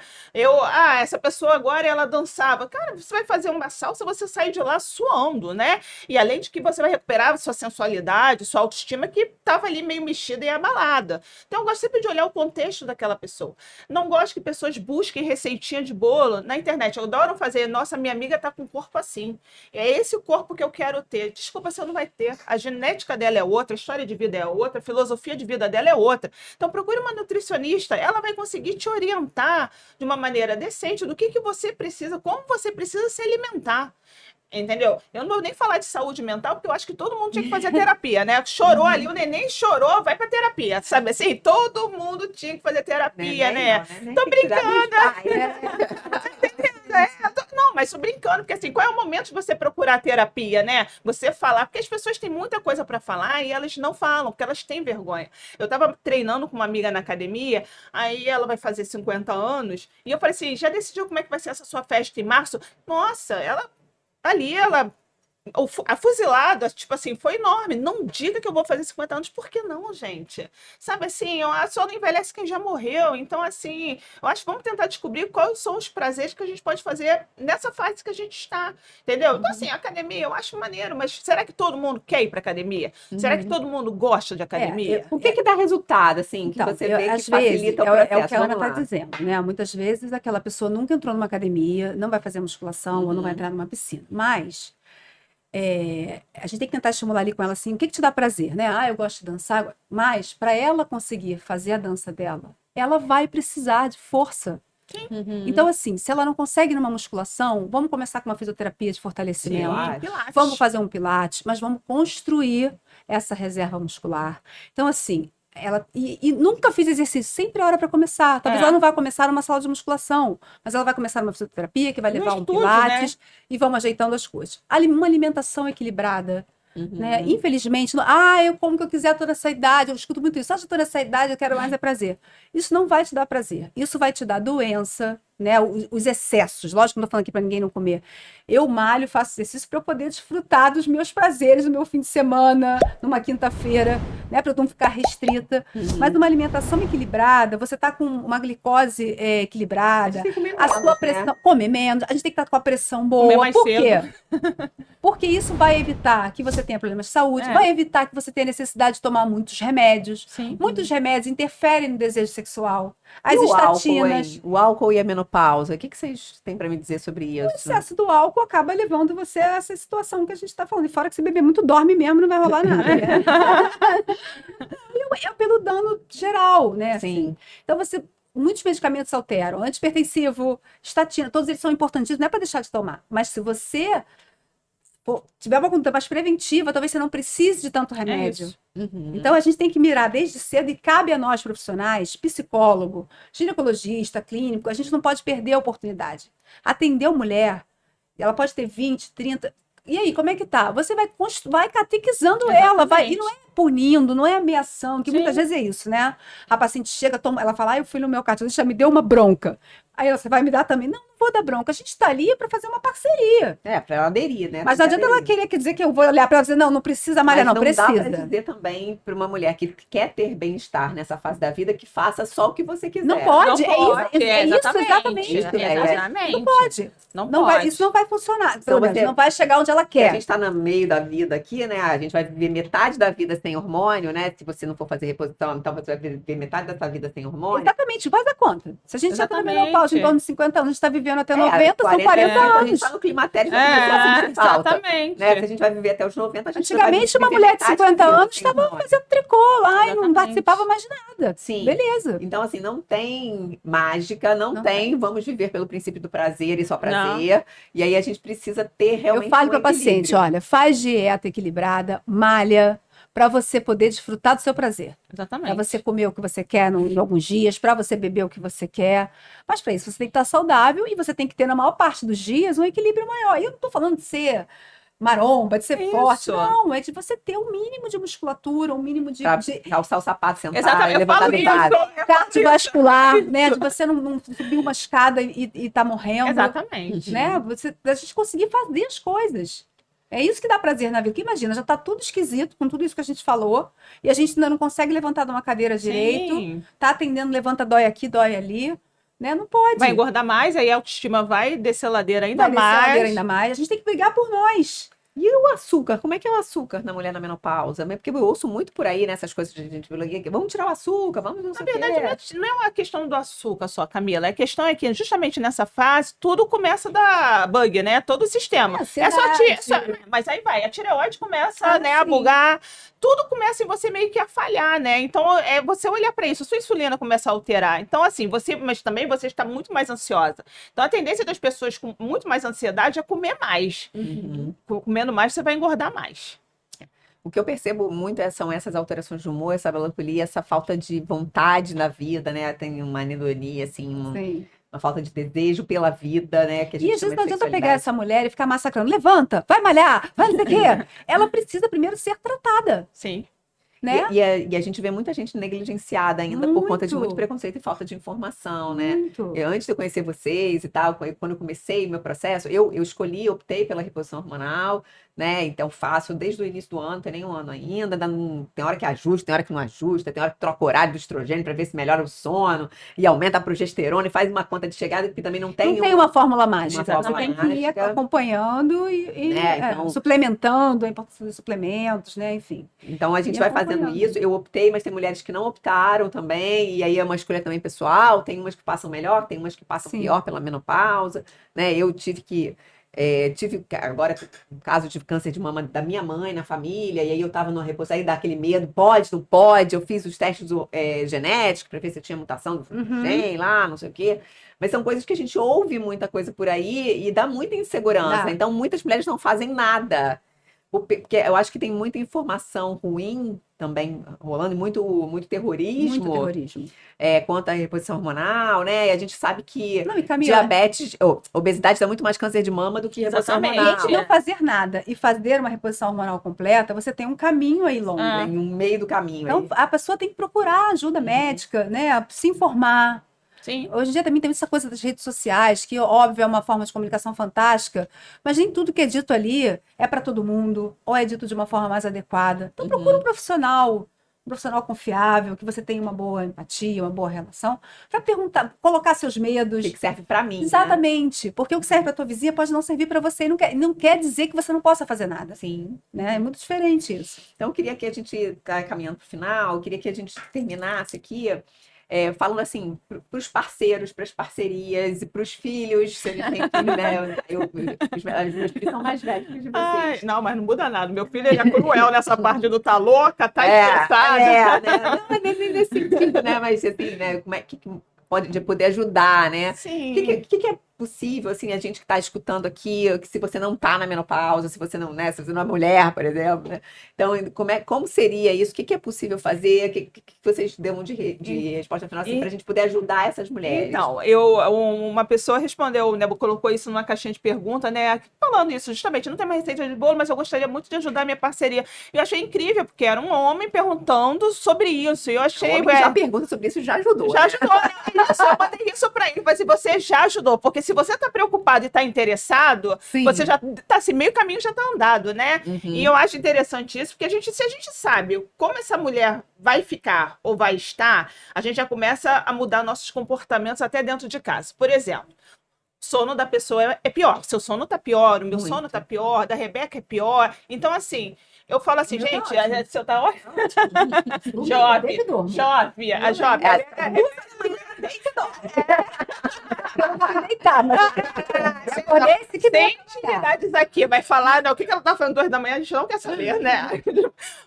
Essa pessoa agora, ela dançava. Cara, você vai fazer uma salsa, você sai de lá suando, né? E além de que você vai recuperar sua sensualidade, sua autoestima, que estava ali meio mexida e abalada. Então, eu gosto sempre de olhar o contexto daquela pessoa. Não gosto que pessoas busquem receitinha de bolo na internet. Eu adoro fazer, nossa, minha amiga tá com um corpo assim. É esse o corpo que eu quero ter. Desculpa, você não vai ter. A genética dela é outra, a história de vida é outra, a filosofia de vida dela é outra. Então, procure uma nutricionista, ela vai conseguir te orientar de uma maneira decente do que você precisa, como você precisa se alimentar. Entendeu? Eu não vou nem falar de saúde mental, porque eu acho que todo mundo tinha que fazer terapia, né? Chorou ali, o neném chorou, vai pra terapia, sabe assim? Todo mundo tinha que fazer terapia, né? Tô brincando. Não, mas tô brincando, porque assim, qual é o momento de você procurar terapia, né? Você falar, porque as pessoas têm muita coisa para falar e elas não falam, porque elas têm vergonha. Eu tava treinando com uma amiga na academia, aí ela vai fazer 50 anos, e eu falei assim, já decidiu como é que vai ser essa sua festa em março? Nossa, ela A fuzilada, tipo assim, foi enorme. Não diga que eu vou fazer 50 anos, por que não, gente? Sabe assim, só não envelhece quem já morreu. Então, assim, eu acho que vamos tentar descobrir quais são os prazeres que a gente pode fazer nessa fase que a gente está, entendeu? Então, assim, academia eu acho maneiro, mas será que todo mundo quer ir para academia? Será que todo mundo gosta de academia? O que dá resultado, assim, que Então, você vê que às vezes, facilita o processo? é o que a Ana Vamos está lá. dizendo, né? Muitas vezes aquela pessoa nunca entrou numa academia, não vai fazer musculação ou não vai entrar numa piscina. Mas a gente tem que tentar estimular ali com ela assim, o que te dá prazer, né? Ah, eu gosto de dançar, mas para ela conseguir fazer a dança dela, ela vai precisar de força. Então, assim, se ela não consegue numa musculação, vamos começar com uma fisioterapia de fortalecimento. Pilates. Vamos fazer um pilates, mas vamos construir essa reserva muscular. Então, assim, e nunca fiz exercício, sempre é hora para começar. Talvez ela não vá começar numa sala de musculação, mas ela vai começar numa fisioterapia que vai levar um estúdio, pilates e vamos ajeitando as coisas. Uma alimentação equilibrada. Né? Infelizmente, eu como que eu quiser, tô nessa idade, eu escuto muito isso, já tô nessa idade, eu quero mais prazer. Isso não vai te dar prazer, isso vai te dar doença, né? Os excessos, lógico que não tô falando aqui para ninguém não comer. Eu malho, faço exercício para eu poder desfrutar dos meus prazeres no meu fim de semana, numa quinta-feira, né? Para eu não ficar restrita. Mas uma alimentação equilibrada, você tá com uma glicose equilibrada, a sua pressão, comer menos, a gente tem que estar com a pressão boa. Comer mais Por cedo. quê? Porque isso vai evitar que você tenha problemas de saúde, vai evitar que você tenha necessidade de tomar muitos remédios. Sim. Muitos remédios interferem no desejo sexual. As E o estatinas. álcool, hein? O álcool e a menopausa, o que vocês têm para me dizer sobre O isso? excesso do álcool acaba levando você a essa situação que a gente está falando. E fora que se beber muito, dorme mesmo, não vai rolar nada. Né? É pelo dano geral, né? Sim. Então, muitos medicamentos alteram. Antipertensivo, estatina, todos eles são importantíssimos, não é para deixar de tomar. Mas se você tiver uma conduta mais preventiva, talvez você não precise de tanto remédio. Então, a gente tem que mirar desde cedo e cabe a nós, profissionais, psicólogo, ginecologista, clínico, a gente não pode perder a oportunidade. Atender a mulher, ela pode ter 20, 30... E aí, como é que tá? Você vai catequizando ela, e não é punindo, não é ameaçando, que muitas vezes é isso, né? A paciente chega, ela fala, eu fui no meu cardiologista, me deu uma bronca. Aí você vai me dar também? Não vou dar bronca. A gente está ali para fazer uma parceria. Para ela aderir, né? Mas não adianta ela querer dizer que eu vou olhar para ela e dizer, não precisa, Maria, não precisa. Mas não dá para dizer também para uma mulher que quer ter bem-estar nessa fase da vida que faça só o que você quiser. Não pode. Exatamente. Não pode. Não pode. Isso não vai funcionar. Então, não vai chegar onde ela A quer. gente está no meio da vida aqui, né? A gente vai viver metade da vida sem hormônio, né? Se você não for fazer reposição, então você vai viver metade dessa vida sem hormônio. Exatamente, faz a conta. Se a gente já está na menopausa em torno de 50 anos, a gente está vivendo até 90, são 40 A anos. gente está no climatério, vai começar a sentir falta. Exatamente. Né? Se a gente vai viver até os 90, a gente Antigamente, vai uma mulher de 50 anos sem estava hormônio. fazendo tricô lá e não participava mais de nada. Sim. Beleza. Então, assim, não tem mágica, não tem vamos viver pelo princípio do prazer e só prazer. E aí a gente precisa ter realmente Eu falo para o equilíbrio. paciente, olha, faz dieta equilibrada, malha, para você poder desfrutar do seu prazer. Exatamente. Para você comer o que você quer em alguns dias, para você beber o que você quer. Mas para isso você tem que estar saudável e você tem que ter, na maior parte dos dias, um equilíbrio maior. E eu não estou falando de ser maromba, de ser forte. Não, é de você ter um mínimo de musculatura, um mínimo de calçar o sapato, sentar, Exatamente. levantar do base. cardiovascular, né? De você não subir uma escada e tá morrendo. Exatamente. Né? A gente conseguir fazer as coisas. É isso que dá prazer na vida. Porque imagina, já tá tudo esquisito com tudo isso que a gente falou, e a gente ainda não consegue levantar de uma cadeira direito, tá atendendo, levanta, dói aqui, dói ali, né? Não pode. Vai engordar mais, aí a autoestima vai descer a ladeira ainda mais. A gente tem que brigar por nós. E o açúcar? Como é que é o açúcar na mulher na menopausa? Porque eu ouço muito por aí nessas coisas de gente vamos tirar o açúcar, vamos não sei o quê. Na verdade, não é uma questão do açúcar só, Camila. A questão é que justamente nessa fase, tudo começa a dar bug, né? Todo o sistema. Mas aí vai, a tireoide começa a bugar, tudo começa em você meio que a falhar, né? Então, é você olhar para isso, a sua insulina começa a alterar. Então, assim, mas também você está muito mais ansiosa. Então, a tendência das pessoas com muito mais ansiedade é comer mais. Comendo mais, você vai engordar mais. O que eu percebo muito são essas alterações de humor, essa melancolia, essa falta de vontade na vida, né? Tem uma anedonia, assim, uma falta de desejo pela vida, né? Que a gente E às vezes chama não de adianta pegar sexualidade. essa mulher e ficar massacrando. Levanta, vai malhar, vai não sei o quê. Ela precisa primeiro ser tratada. Sim. Né? E a gente vê muita gente negligenciada ainda por conta de muito preconceito e falta de informação, né? Antes de eu conhecer vocês e tal, quando eu comecei meu processo, eu optei pela reposição hormonal, né? Então faço desde o início do ano, tem nem um ano ainda, tem hora que ajusta, tem hora que não ajusta, tem hora que troca o horário do estrogênio para ver se melhora o sono e aumenta a progesterona e faz uma conta de chegada que também não tem Não tem uma fórmula mágica. fórmula Você tem que ir mágica. acompanhando e Então, suplementando, a importância dos suplementos, né? Enfim. então a gente E vai fazendo acompanhando. isso. Eu optei, mas tem mulheres que não optaram também, e aí é uma escolha também pessoal. Tem umas que passam melhor, tem umas que passam Sim. pior pela menopausa, né? Eu tive que agora, no caso, eu tive câncer de mama da minha mãe na família, e aí eu tava no repouso, aí dá aquele medo, pode, não pode. Eu fiz os testes genéticos para ver se eu tinha mutação do gene lá, não sei o quê. Mas são coisas que a gente ouve muita coisa por aí e dá muita insegurança. Dá. Então, muitas mulheres não fazem nada. Porque eu acho que tem muita informação ruim também rolando, e muito terrorismo, Muito terrorismo. quanto à reposição hormonal, né? E a gente sabe que Não, e Camila, diabetes, obesidade dá muito mais câncer de mama do que reposição Exatamente. hormonal. se não fazer nada e fazer uma reposição hormonal completa, você tem um caminho aí longo. Ah. Tem um meio do caminho Então, aí. a pessoa tem que procurar ajuda médica, né? Se informar. Sim. Hoje em dia também tem essa coisa das redes sociais, que, óbvio, é uma forma de comunicação fantástica, mas nem tudo que é dito ali é para todo mundo, ou é dito de uma forma mais adequada. Então, procura um profissional confiável, que você tenha uma boa empatia, uma boa relação, para perguntar, colocar seus O medos. que serve pra mim, né? Exatamente, porque o que serve para tua vizinha pode não servir para você, e não quer dizer que você não possa fazer nada, Sim. né? É muito diferente isso. Então, eu queria que a gente tá caminhando para o final, eu queria que a gente terminasse aqui falando assim para os parceiros, para as parcerias e para os filhos, se eles têm filho, né? Os meus filhos são mais velhos que os de Ai, vocês. não, mas não muda nada. Meu filho ele é cruel nessa parte do tá louca, tá Né? estressada. Não, nem nesse sentido, né? Mas assim, né? Como é que pode de poder ajudar, né? Sim. O que é possível, assim, a gente que está escutando aqui, que se você não está na menopausa, se você não, né, se você não é mulher, por exemplo, né? Então, como seria isso? O que é possível fazer? O que vocês dão de resposta final, assim, para a gente poder ajudar essas mulheres? Então, uma pessoa respondeu, né, colocou isso numa caixinha de pergunta, né, falando isso justamente, não tem uma receita de bolo, mas eu gostaria muito de ajudar a minha parceria. Eu achei incrível, porque era um homem perguntando sobre isso, e eu achei... O homem já pergunta sobre isso, já ajudou. Já ajudou, né? Isso, eu mandei isso pra ele, mas se você já ajudou, porque se você tá preocupado e tá interessado, Sim. você já tá assim, meio caminho já tá andado, né? Uhum. E eu acho interessante isso, porque se a gente sabe como essa mulher vai ficar ou vai estar, a gente já começa a mudar nossos comportamentos até dentro de casa. Por exemplo, o sono da pessoa é pior. Seu sono tá pior, o meu sono tá pior, da Rebeca é pior. Então, assim, eu falo assim, O meu tá gente, ótimo. seu tá ótimo. Desde dormir. Jovem, a jovem. Eu não vou deitar, mas acordei esse que Tem intimidades aqui, vai falar, né? O que ela tá falando 2 da manhã, a gente não quer saber, né?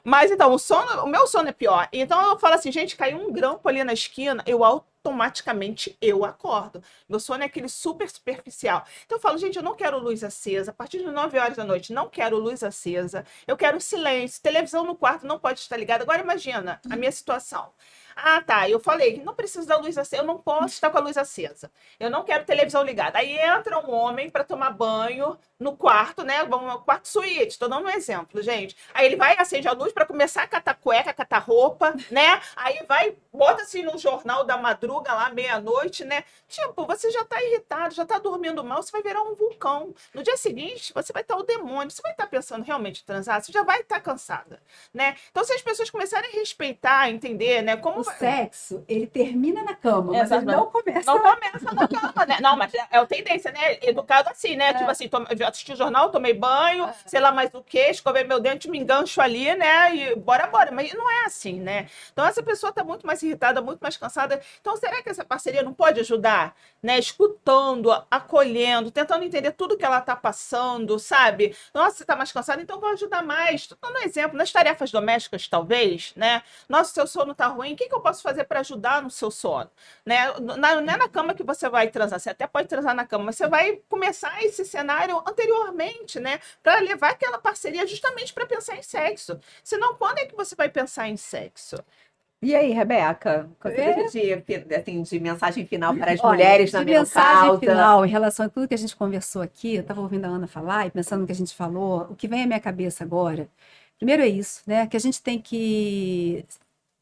Mas então, o meu sono é pior. Então eu falo assim, gente, caiu um grampo ali na esquina, automaticamente eu acordo. Meu sono é aquele super superficial. Então eu falo, gente, eu não quero luz acesa. A partir de 9 horas da noite, não quero luz acesa. Eu quero silêncio. Televisão no quarto não pode estar ligada. Agora imagina a minha situação. Ah, tá. Eu falei que não preciso da luz acesa. Eu não posso estar com a luz acesa. Eu não quero televisão ligada. Aí entra um homem para tomar banho no quarto, né? Vamos quarto suíte. Estou dando um exemplo, gente. Aí ele vai, acende a luz para começar a catar cueca, catar roupa, né? Aí vai, bota assim no jornal da madruga lá, meia-noite, né? Tipo, você já tá irritado, já tá dormindo mal, você vai virar um vulcão. No dia seguinte, você vai estar o demônio. Você vai estar pensando realmente em transar, você já vai estar cansada, né? Então, se as pessoas começarem a respeitar, entender, né? Como O sexo, ele termina na cama, mas ele Exatamente. não começa. não começa na cama, né? Não, mas é a tendência, né? Educado assim, né? Tipo assim, assisti o jornal, tomei banho, sei lá mais o que, escovei meu dente, me engancho ali, né? E bora. Mas não é assim, né? Então essa pessoa tá muito mais irritada, muito mais cansada. Então será que essa parceria não pode ajudar, né? Escutando, acolhendo, tentando entender tudo que ela tá passando, sabe? Nossa, você tá mais cansada, então vou ajudar mais. Tô dando um exemplo, nas tarefas domésticas, talvez, né? Nossa, seu sono tá ruim, o que eu posso fazer para ajudar no seu sono, né? Não é na cama que você vai transar, você até pode transar na cama, mas você vai começar esse cenário anteriormente, né? Para levar aquela parceria justamente para pensar em sexo. Senão, quando é que você vai pensar em sexo? E aí, Rebeca, de mensagem final para as Olha, mulheres na de mensagem menopausa? final, em relação a tudo que a gente conversou aqui, eu estava ouvindo a Ana falar e pensando no que a gente falou, o que vem à minha cabeça agora, primeiro é isso, né? Que a gente tem que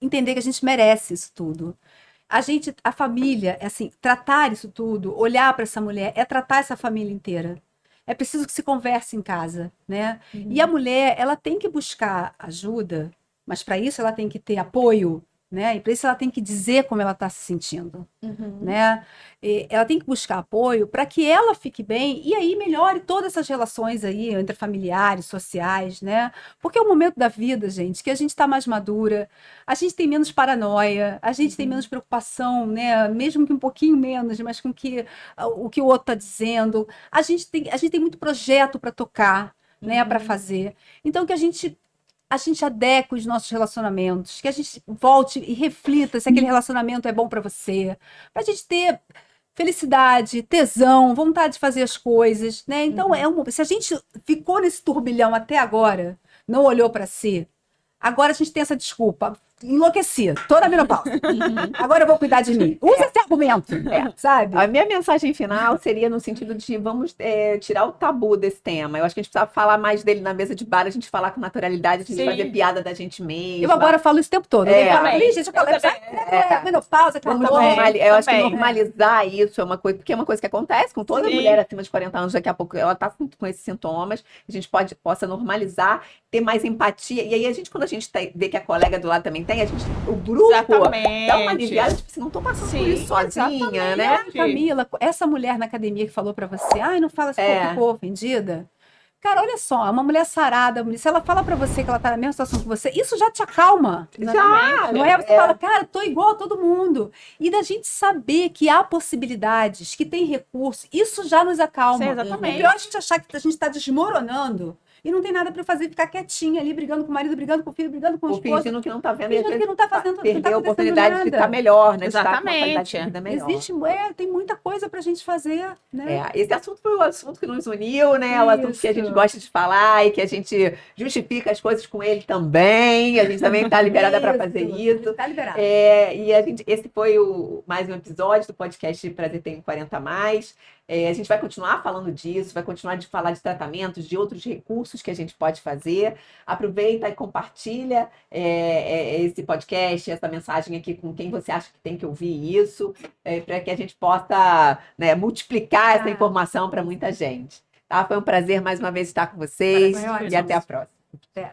entender que a gente merece isso tudo. A família, assim, tratar isso tudo, olhar para essa mulher, é tratar essa família inteira. é preciso que se converse em casa, né? E a mulher, ela tem que buscar ajuda, mas para isso ela tem que ter apoio, né? E para isso ela tem que dizer como ela está se sentindo, né? E ela tem que buscar apoio para que ela fique bem e aí melhore todas essas relações aí entre familiares, sociais, né? Porque é um momento da vida, gente, que a gente está mais madura, a gente tem menos paranoia, a gente tem menos preocupação, né? Mesmo que um pouquinho menos, mas com o que o outro está dizendo. A gente tem muito projeto para tocar, né? Para fazer. Então, que a gente adeque os nossos relacionamentos, que a gente volte e reflita se aquele relacionamento é bom para você, para a gente ter felicidade, tesão, vontade de fazer as coisas, né? Então, se a gente ficou nesse turbilhão até agora, não olhou para si, agora a gente tem essa desculpa. Enlouqueci, toda a menopausa. Agora eu vou cuidar de mim. Usa esse argumento, sabe? A minha mensagem final seria no sentido de vamos tirar o tabu desse tema. Eu acho que a gente precisa falar mais dele na mesa de bar, a gente falar com naturalidade, a gente Sim. fazer piada da gente mesma. Eu agora falo isso o tempo todo. É, Eu falo, também. gente, menopausa, aquela Vamos coisa. eu acho que também. normalizar isso é uma coisa, porque é uma coisa que acontece com toda Sim. mulher acima de 40 anos, daqui a pouco ela está com esses sintomas, a gente possa normalizar, ter mais empatia, e aí quando a gente vê que a colega do lado também tem, o grupo Exatamente. dá uma aliviada, tipo assim, não tô passando por Sim, isso sozinha, né? exatamente. Camila, essa mulher na academia que falou pra você, ai, não fala se ficou ofendida. Cara, olha só, uma mulher sarada, se ela fala pra você que ela tá na mesma situação que você, isso já te acalma. Já, Não é? Você fala, cara, tô igual a todo mundo. E da gente saber que há possibilidades, que tem recurso, isso já nos acalma. Sim, exatamente. É pior a gente achar que a gente tá desmoronando e não tem nada pra fazer, ficar quietinha ali, brigando com o marido, brigando com o filho, brigando com o esposo. Fingindo que não tá vendo, e às Fingindo que vezes não tá fazendo, não tá perder a acontecendo oportunidade de nada. estar melhor, né? De estar com uma qualidade Exatamente. de vida melhor. Tem muita coisa pra gente fazer, né? Esse assunto foi o assunto que nos uniu, né? O assunto que a gente Isso. gosta de falar e que a gente justifica as coisas com ele também. A gente também está liberada para fazer isso. Tá liberado. E esse foi mais um episódio do podcast Prazer Tem 40 Mais. A gente vai continuar falando disso, vai continuar de falar de tratamentos, de outros recursos que a gente pode fazer. Aproveita e compartilha esse podcast, essa mensagem aqui com quem você acha que tem que ouvir isso, para que a gente possa, né, multiplicar essa informação para muita gente. Tá? Foi um prazer mais uma vez estar com vocês Foi ótimo. e até a próxima. É.